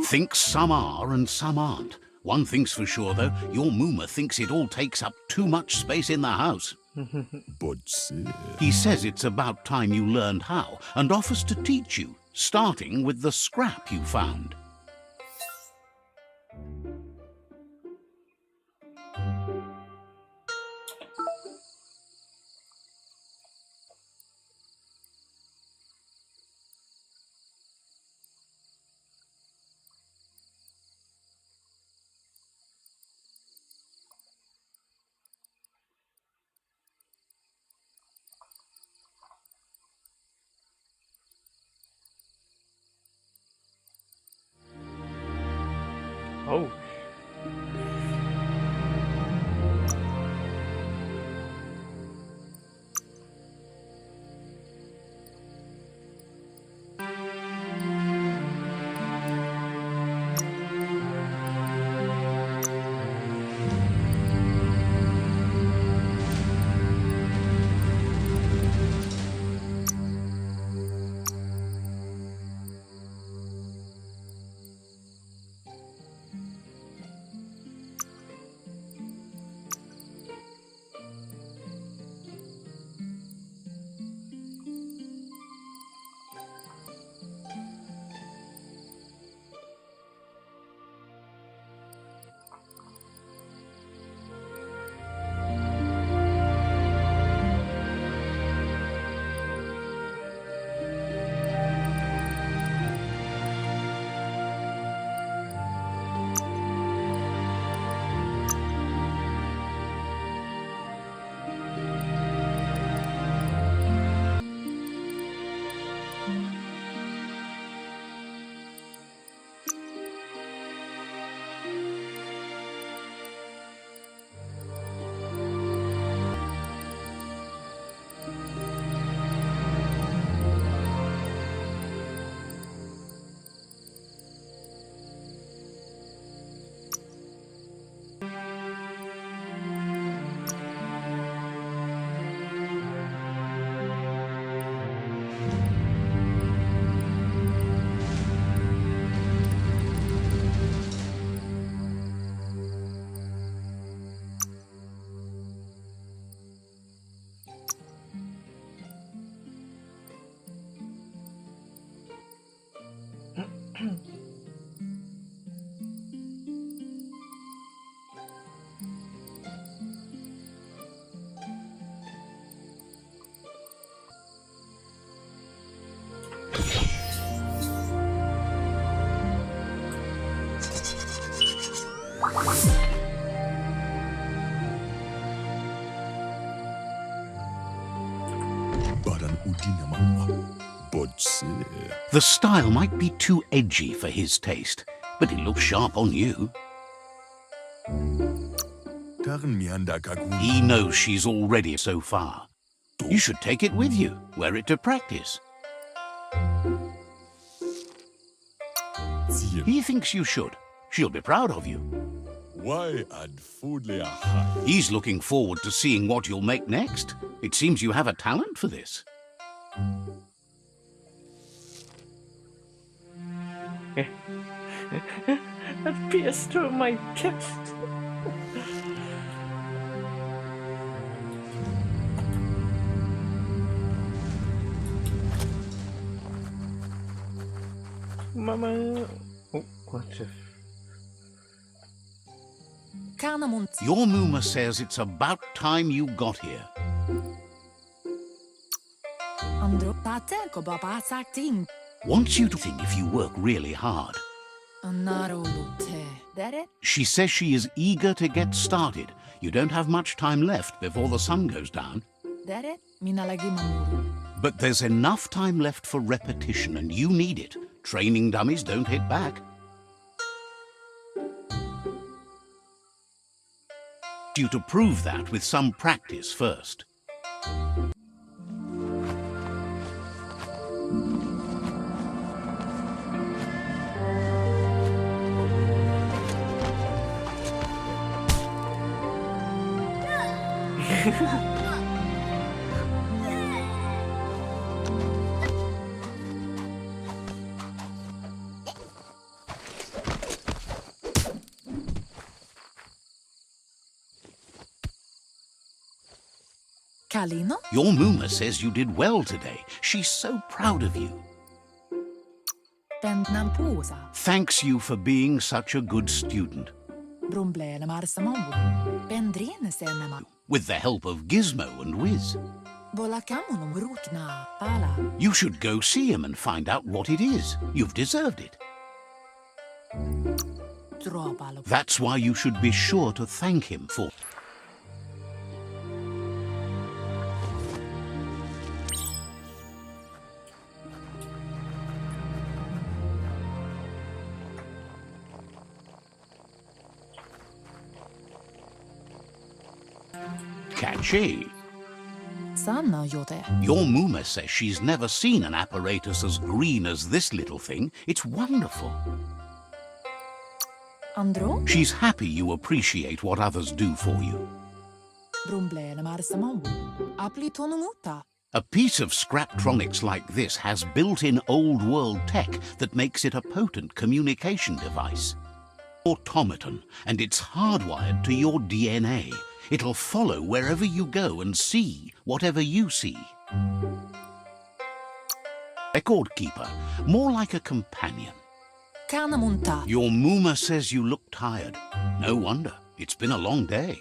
Speaker 2: Thinks some are and some aren't. One thing's for sure, though, your Moomer thinks it all takes up too much space in the house. He says it's about time you learned how and offers to teach you, starting with the scrap you found. The style might be too edgy for his taste, but it looks sharp on you. He knows she's already so far. You should take it with you, wear it to practice. He thinks you should. She'll be proud of you. He's looking forward to seeing what you'll make next. It seems you have a talent for this.
Speaker 1: That pierced through my chest. Mama. Oh, what if?
Speaker 2: Your Muma says it's about time you got here. Wants you to think if you work really hard. She says she is eager to get started. You don't have much time left before the sun goes down. But there's enough time left for repetition, and you need it. Training dummies don't hit back. You to prove that with some practice first. Your Muma says you did well today. She's so proud of you. Thanks you for being such a good student. With the help of Gizmo and Wiz. You should go see him and find out what it is. You've deserved it. That's why you should be sure to thank him for... Catchy. Your Muma says she's never seen an apparatus as green as this little thing. It's wonderful. She's happy you appreciate what others do for you. A piece of Scraptronics like this has built-in old-world tech that makes it a potent communication device. Automaton, and it's hardwired to your DNA. It'll follow wherever you go and see whatever you see. Record keeper, more like a companion. Your Muma says you look tired. No wonder. It's been a long day.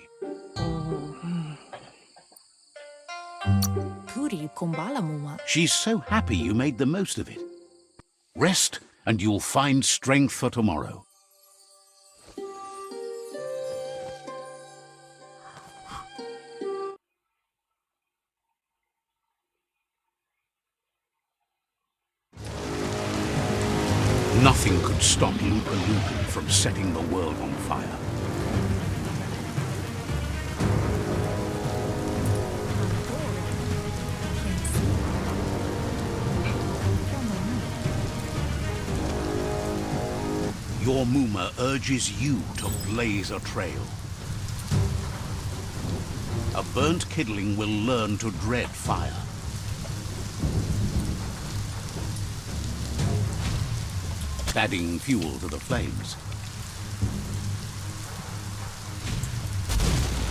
Speaker 2: She's so happy you made the most of it. Rest, and you'll find strength for tomorrow. Nothing could stop Lupa Lupin from setting the world on fire. Your Muma urges you to blaze a trail. A burnt kidling will learn to dread fire. Adding fuel to the flames.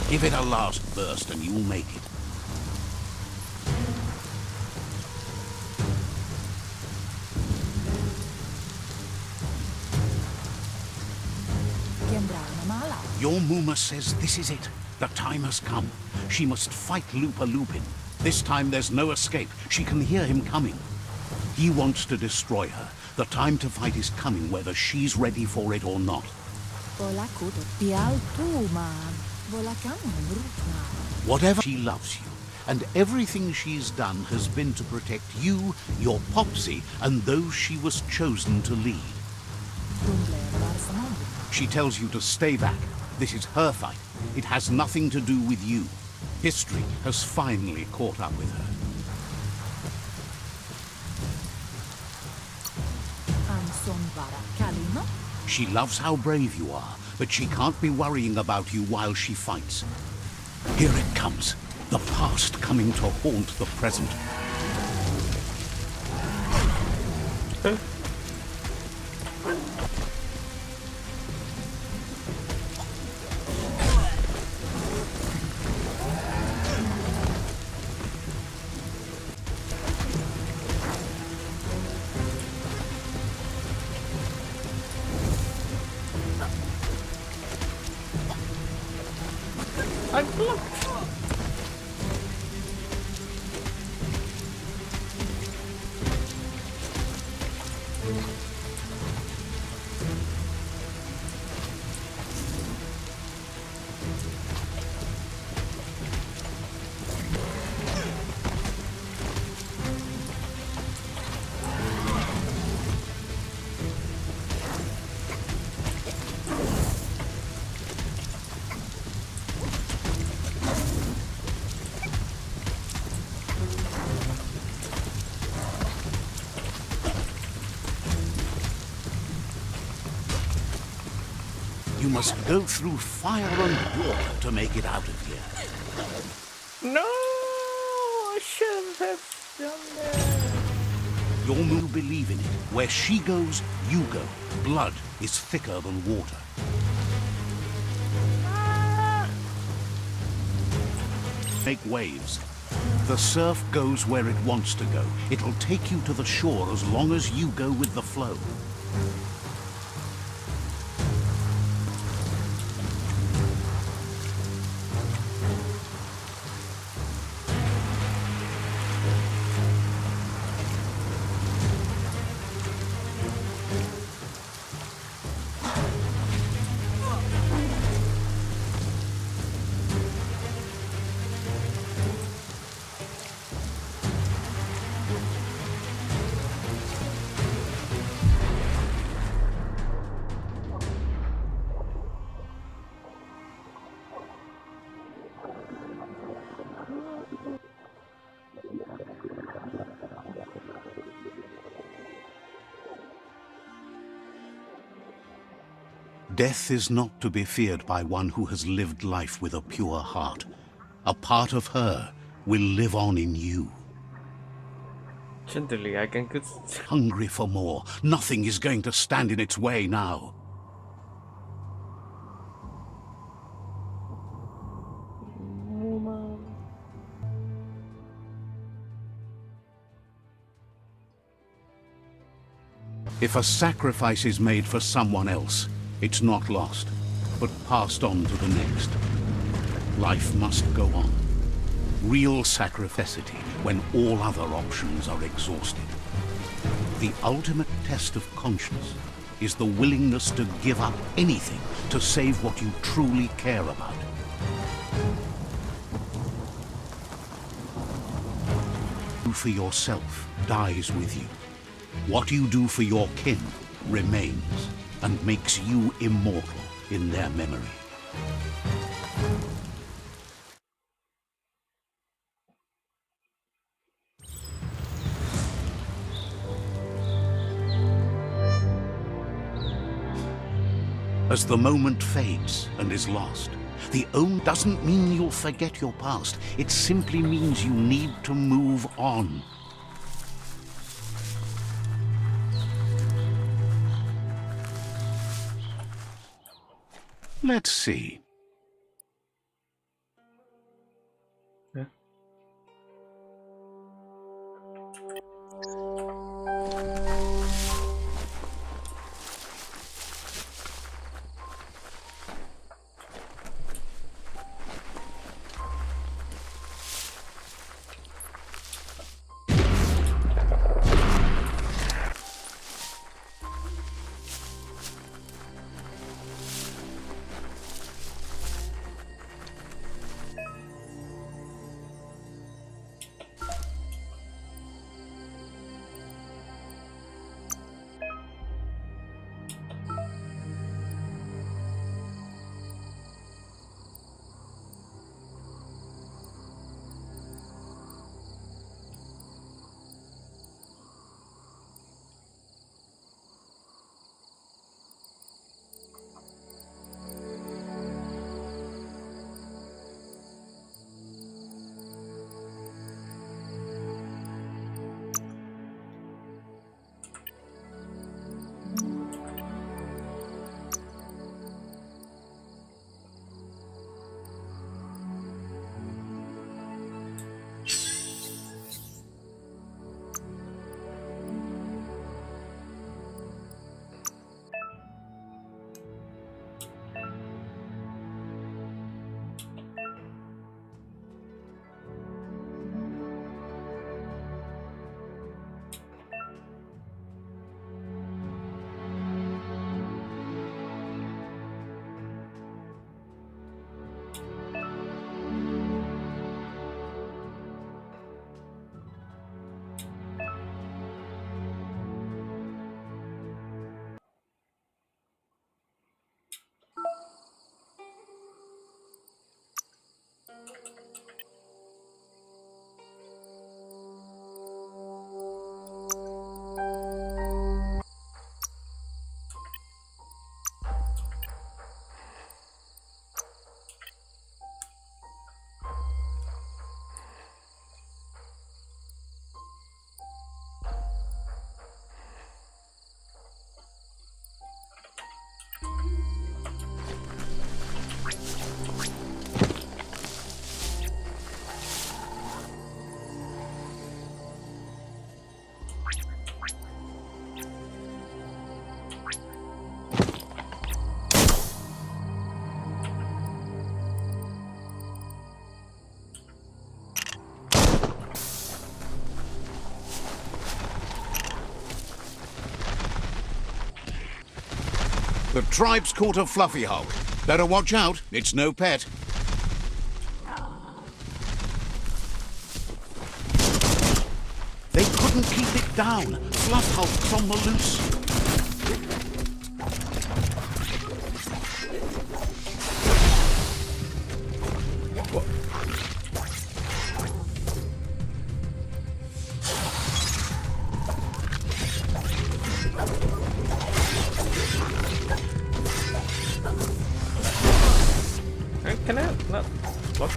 Speaker 2: Give it a last burst and you'll make it. Your Muma says this is it. The time has come. She must fight Lupa Lupin. This time there's no escape. She can hear him coming. He wants to destroy her. The time to fight is coming, whether she's ready for it or not. Whatever, she loves you, and everything she's done has been to protect you, your Popsy, and those she was chosen to lead. She tells you to stay back. This is her fight. It has nothing to do with you. History has finally caught up with her. She loves how brave you are, but she can't be worrying about you while she fights. Here it comes. The past coming to haunt the present.
Speaker 1: I blocked.
Speaker 2: You must go through fire and water to make it out of here.
Speaker 1: No, I shouldn't have done that.
Speaker 2: Your move, believe in it. Where she goes, you go. Blood is thicker than water. Make waves. The surf goes where it wants to go. It'll take you to the shore as long as you go with the flow. Death is not to be feared by one who has lived life with a pure heart. A part of her will live on in you.
Speaker 1: Gently, I can get
Speaker 2: Hungry for more. Nothing is going to stand in its way now. If a sacrifice is made for someone else, it's not lost, but passed on to the next. Life must go on. Real sacrificity when all other options are exhausted. The ultimate test of conscience is the willingness to give up anything to save what you truly care about. Do for yourself dies with you. What you do for your kin remains and makes you immortal in their memory. As the moment fades and is lost, the own doesn't mean you'll forget your past. It simply means you need to move on. Let's see.
Speaker 1: Yeah.
Speaker 2: The tribe's caught a fluffy hulk. Better watch out, it's no pet. They couldn't keep it down. Fluff hulk's on the loose.
Speaker 1: Can I? No. What?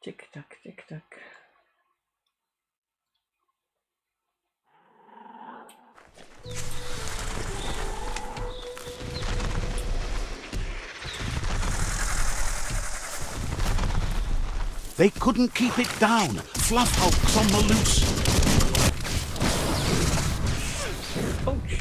Speaker 1: Tick tock, tick tock.
Speaker 2: They couldn't keep it down. Fluff hulk's on the loose.
Speaker 1: Ouch.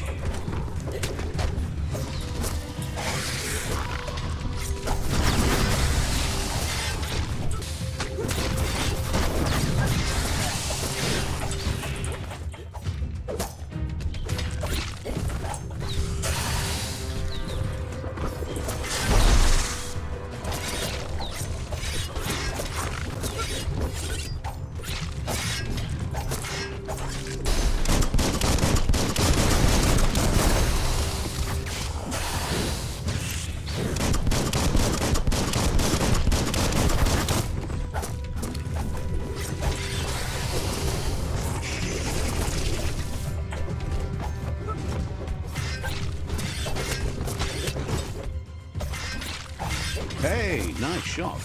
Speaker 2: Hey, nice shot.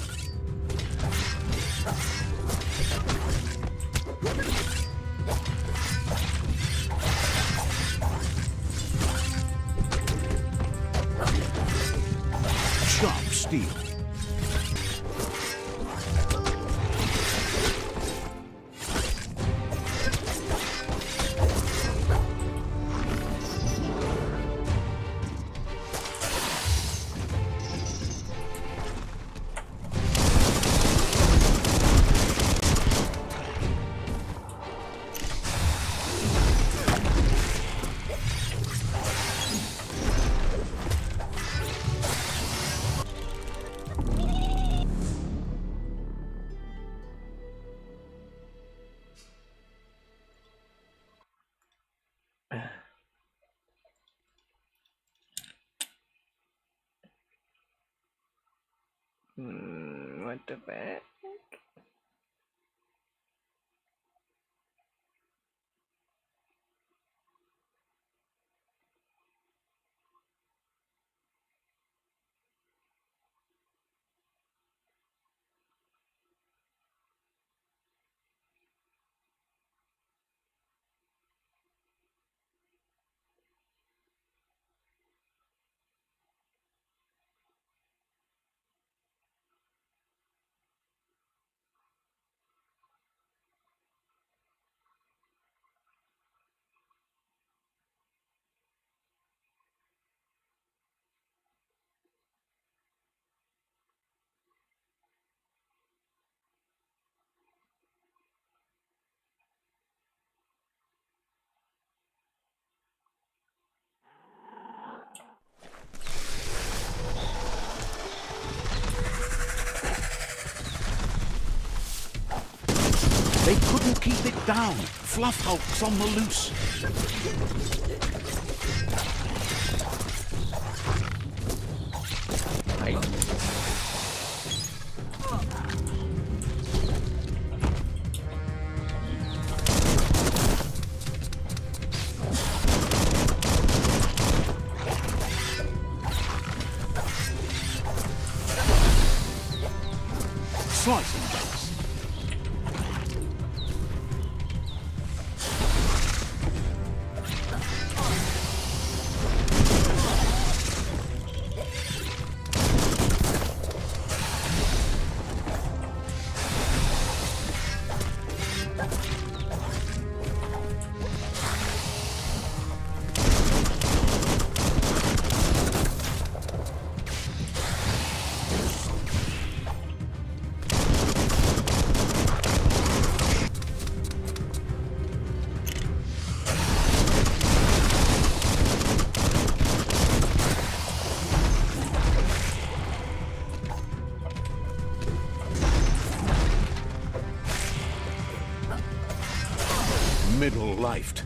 Speaker 2: Sharp steel. What the fuck? They couldn't keep it down. Fluff hulks on the loose. Slice and dice. Middle-lifed.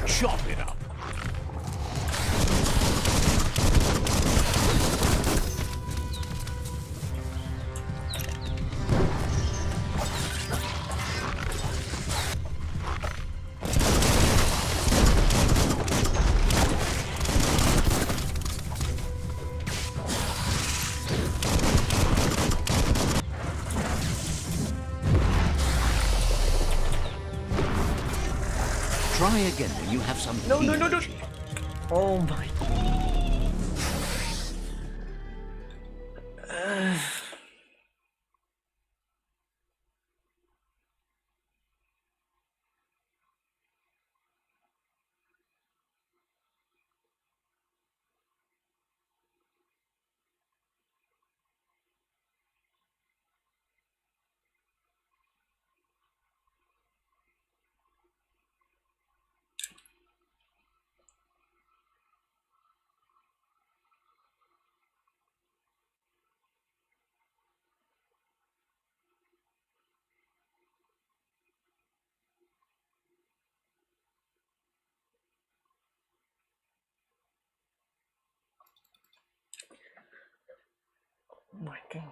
Speaker 2: Chop it up. Try again when you have some
Speaker 1: No.
Speaker 2: energy.
Speaker 1: Oh my. Oh my god.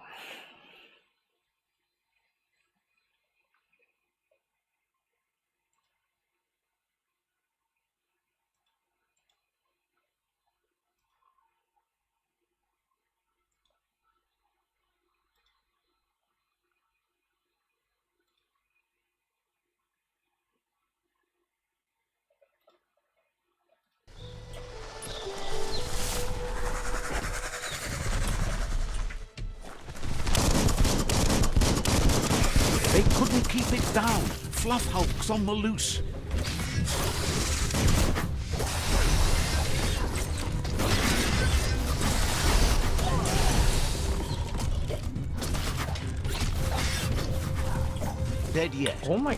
Speaker 2: They couldn't keep it down. Fluff hulks on the loose. Dead yet.
Speaker 1: Oh my.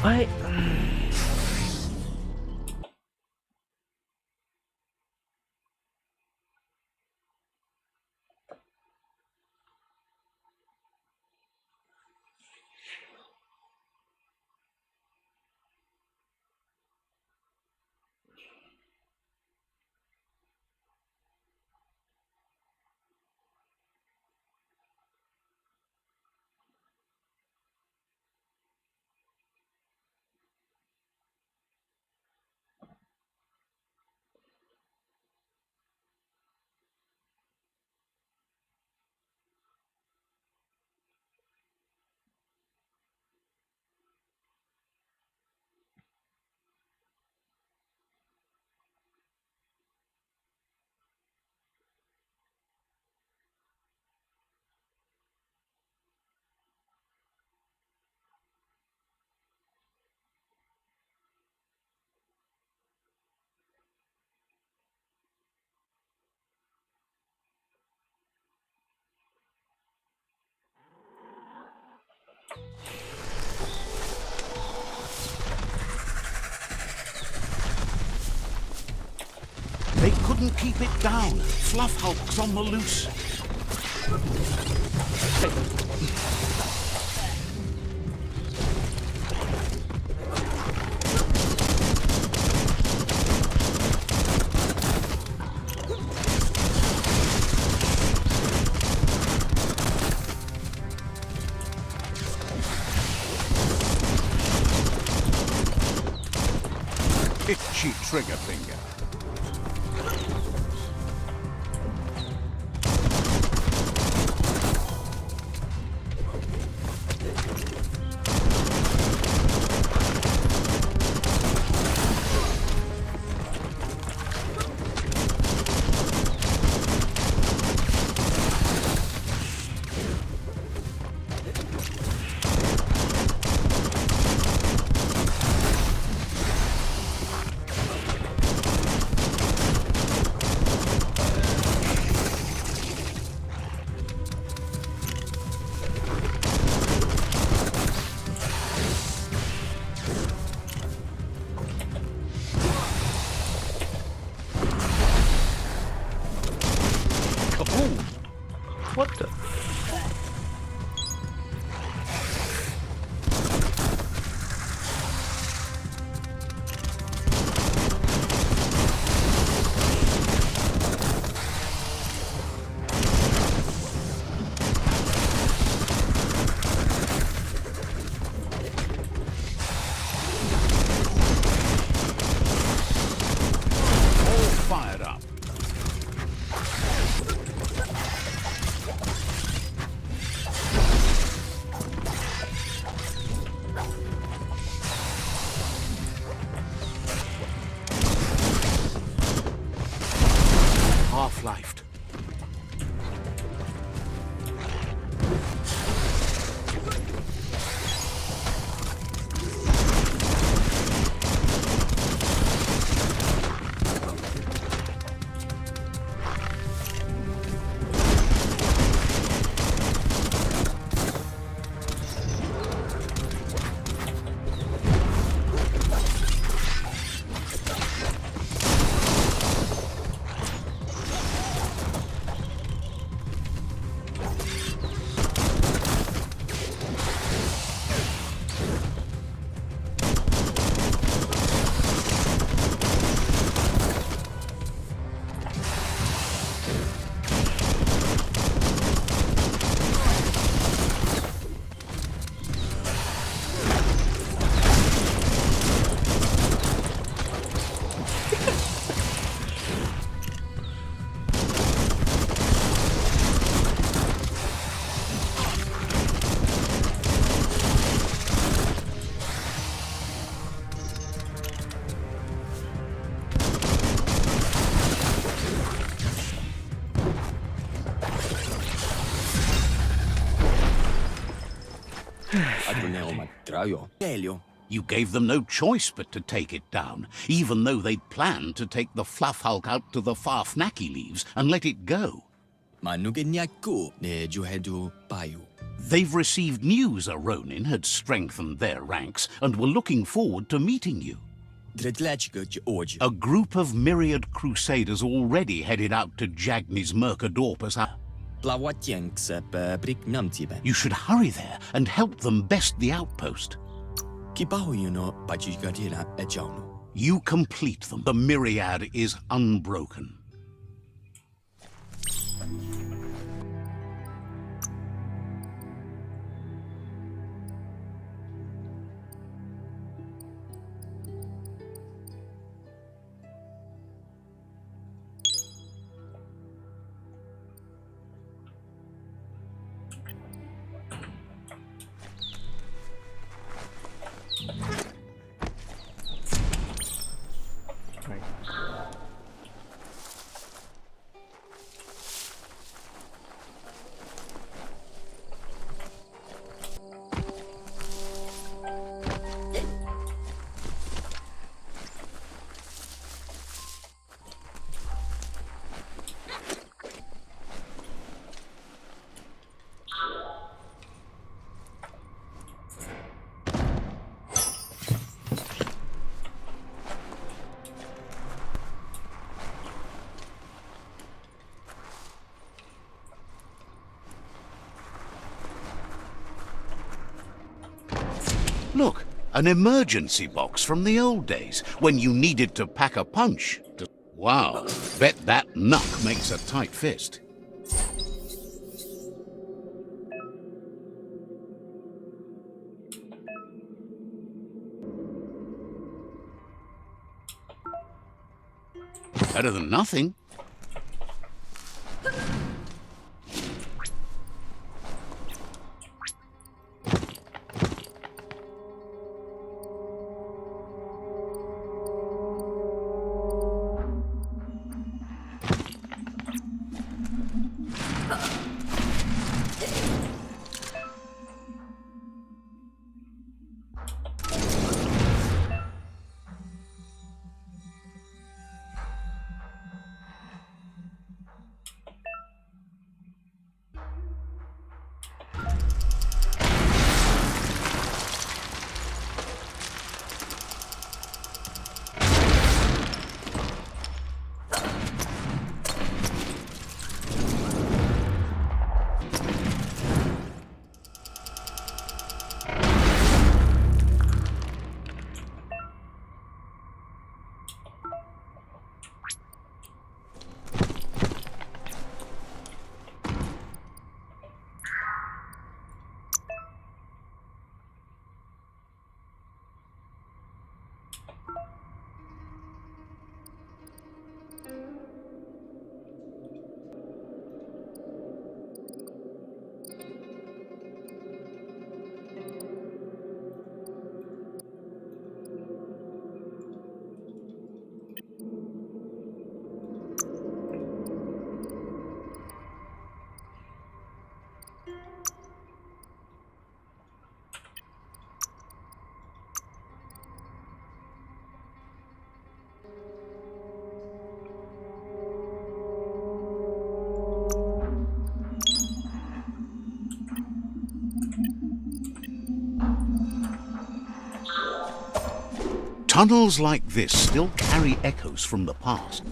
Speaker 1: I...
Speaker 2: They couldn't keep it down. Fluff Hulk's on the loose. Itchy trigger finger.
Speaker 1: What the?
Speaker 2: All fired up. Half-lifed. You gave them no choice but to take it down, even though they'd planned to take the Fluff Hulk out to the Farfnaki leaves and let it go. They've received news a Ronin had strengthened their ranks and were looking forward to meeting you. A group of myriad crusaders already headed out to Jagni's Mercadorpus. You should hurry there and help them best the outpost. You complete them. The myriad is unbroken. Look, an emergency box from the old days, when you needed to pack a punch. Wow, bet that knuck makes a tight fist. Better than nothing. Tunnels like this still carry echoes from the past.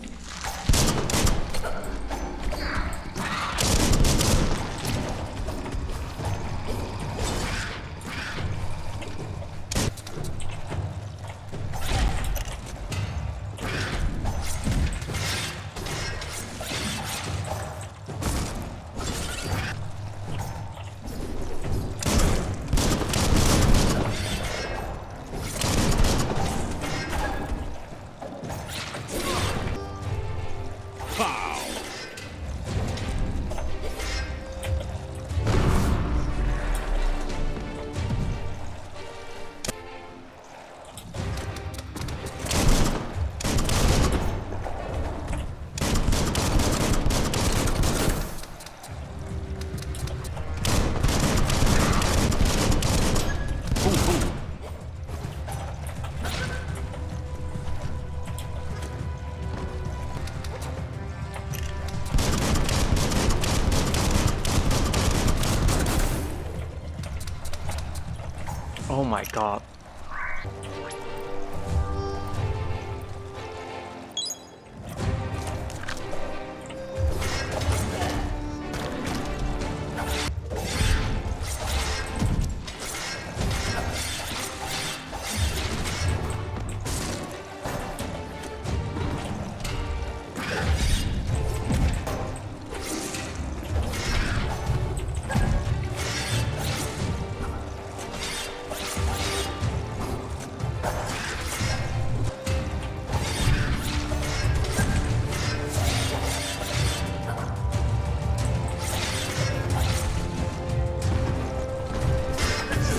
Speaker 1: Oh my god.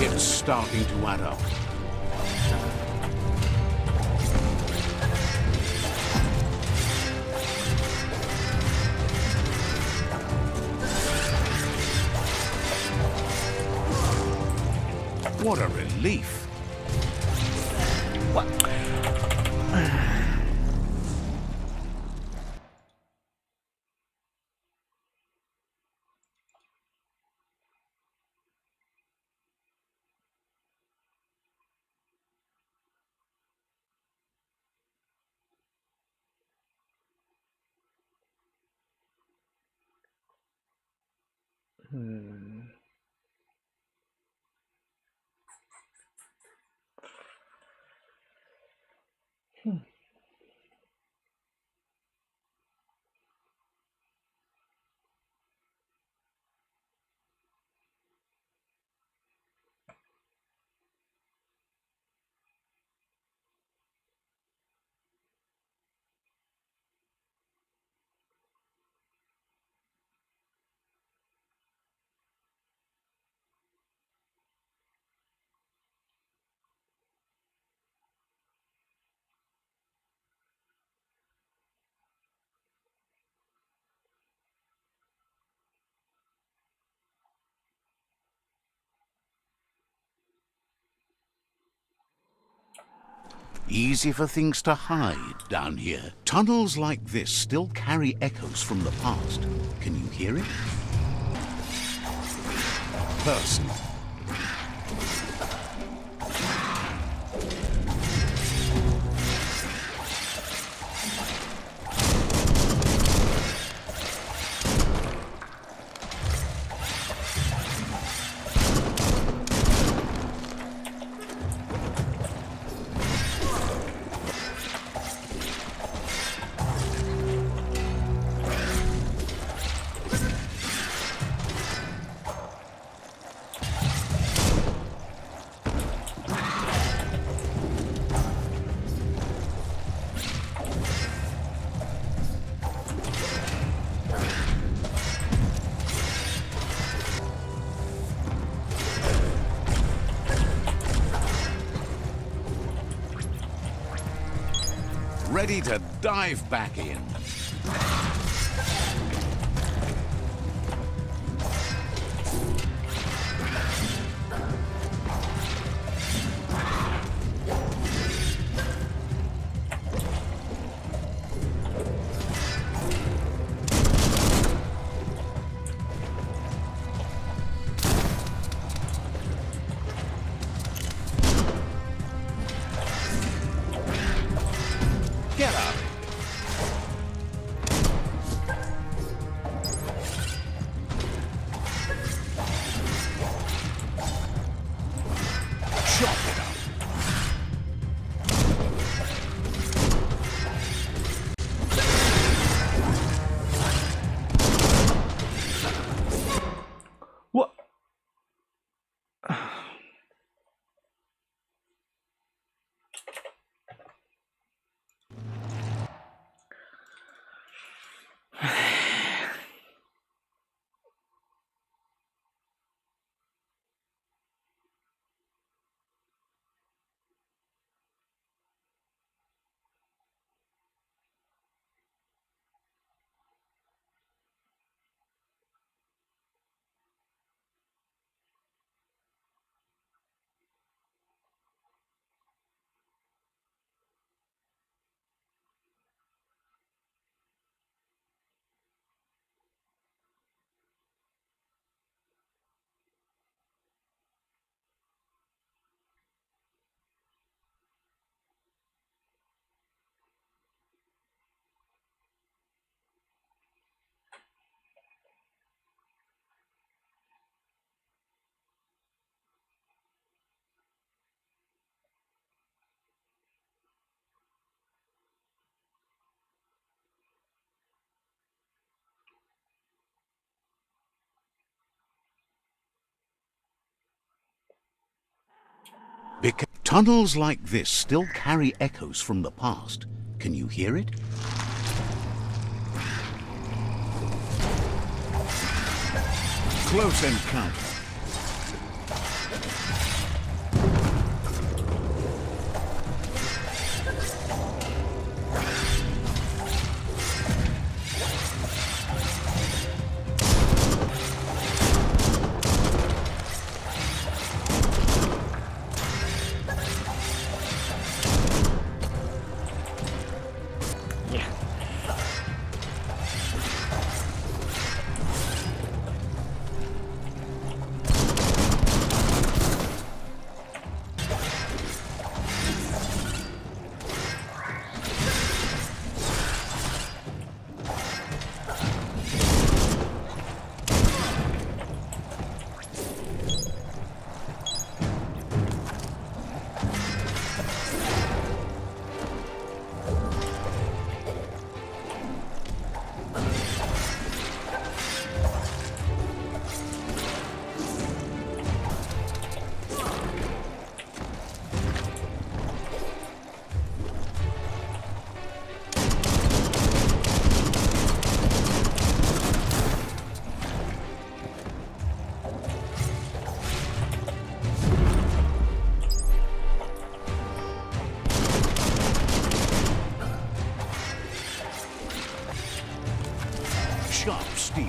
Speaker 2: It's starting to add up. What a relief.
Speaker 1: What? Hmm.
Speaker 2: Easy for things to hide down here. Tunnels like this still carry echoes from the past. Can you hear it? Personal. Ready to dive back in. Get up. Tunnels like this still carry echoes from the past. Can you hear it? Close encounter. Sharp steel.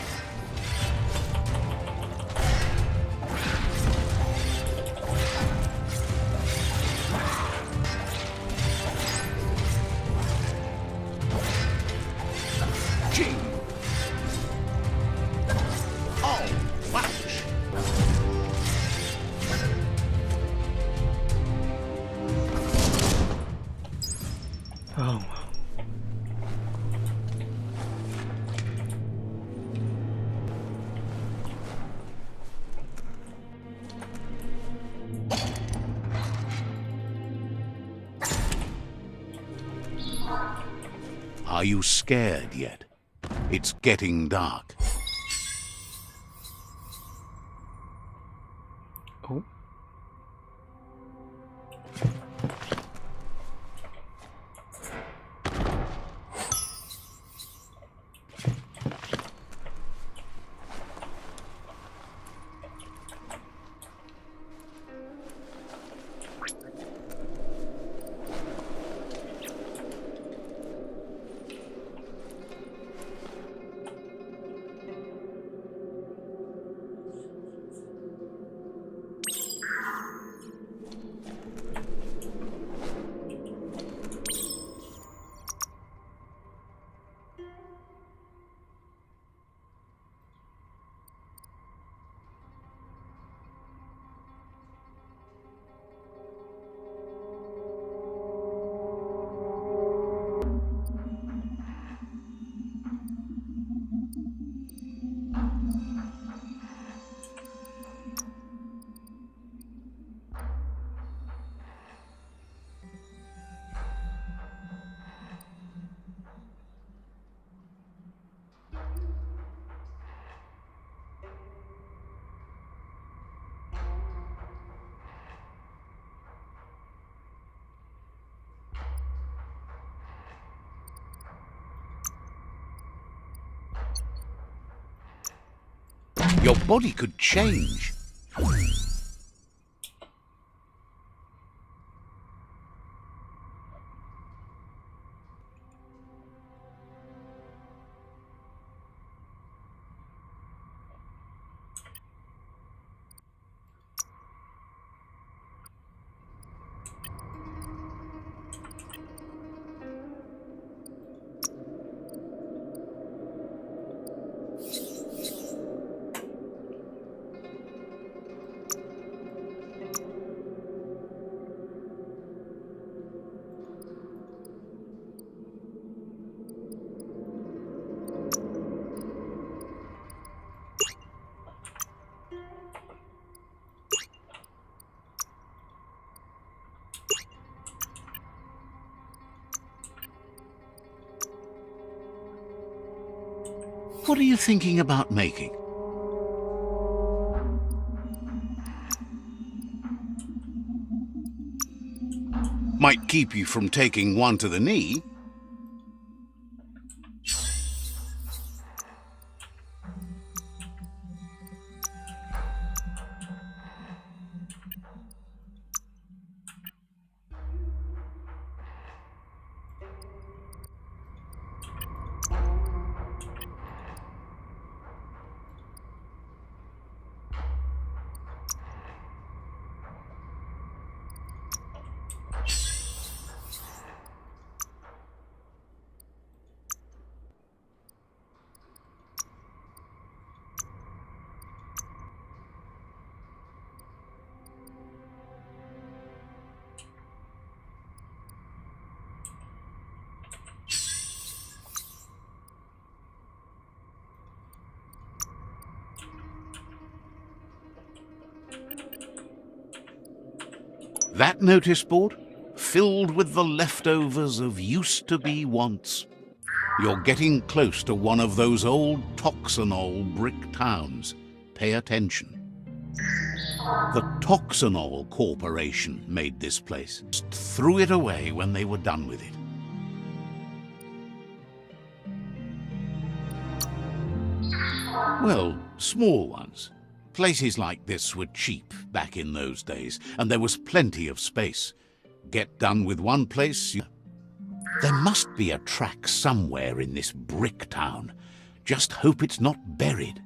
Speaker 2: King. Oh, watch.
Speaker 1: Oh.
Speaker 2: Are you scared yet? It's getting dark.
Speaker 1: Oh.
Speaker 2: Your body could change. What are you thinking about making? Might keep you from taking one to the knee. That notice board? Filled with the leftovers of used-to-be wants. You're getting close to one of those old Toxanol brick towns. Pay attention. The Toxanol Corporation made this place. Just threw it away when they were done with it. Well, small ones. Places like this were cheap back in those days, and there was plenty of space. Get done with one place, there must be a track somewhere in this brick town. Just hope it's not buried.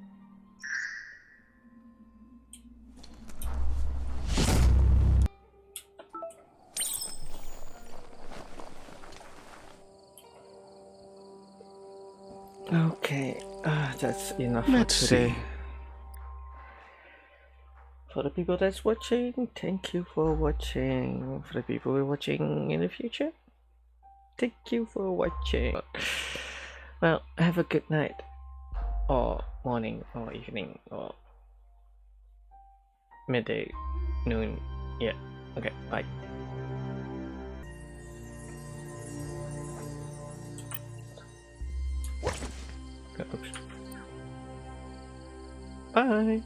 Speaker 1: Okay, that's enough
Speaker 2: Let's
Speaker 1: for today.
Speaker 2: see.
Speaker 1: For the people that's watching, thank you for watching. For the people who are watching in the future, thank you for watching. Well, have a good night, or morning, or evening, or midday, noon. Yeah, okay, bye. Oops. Bye.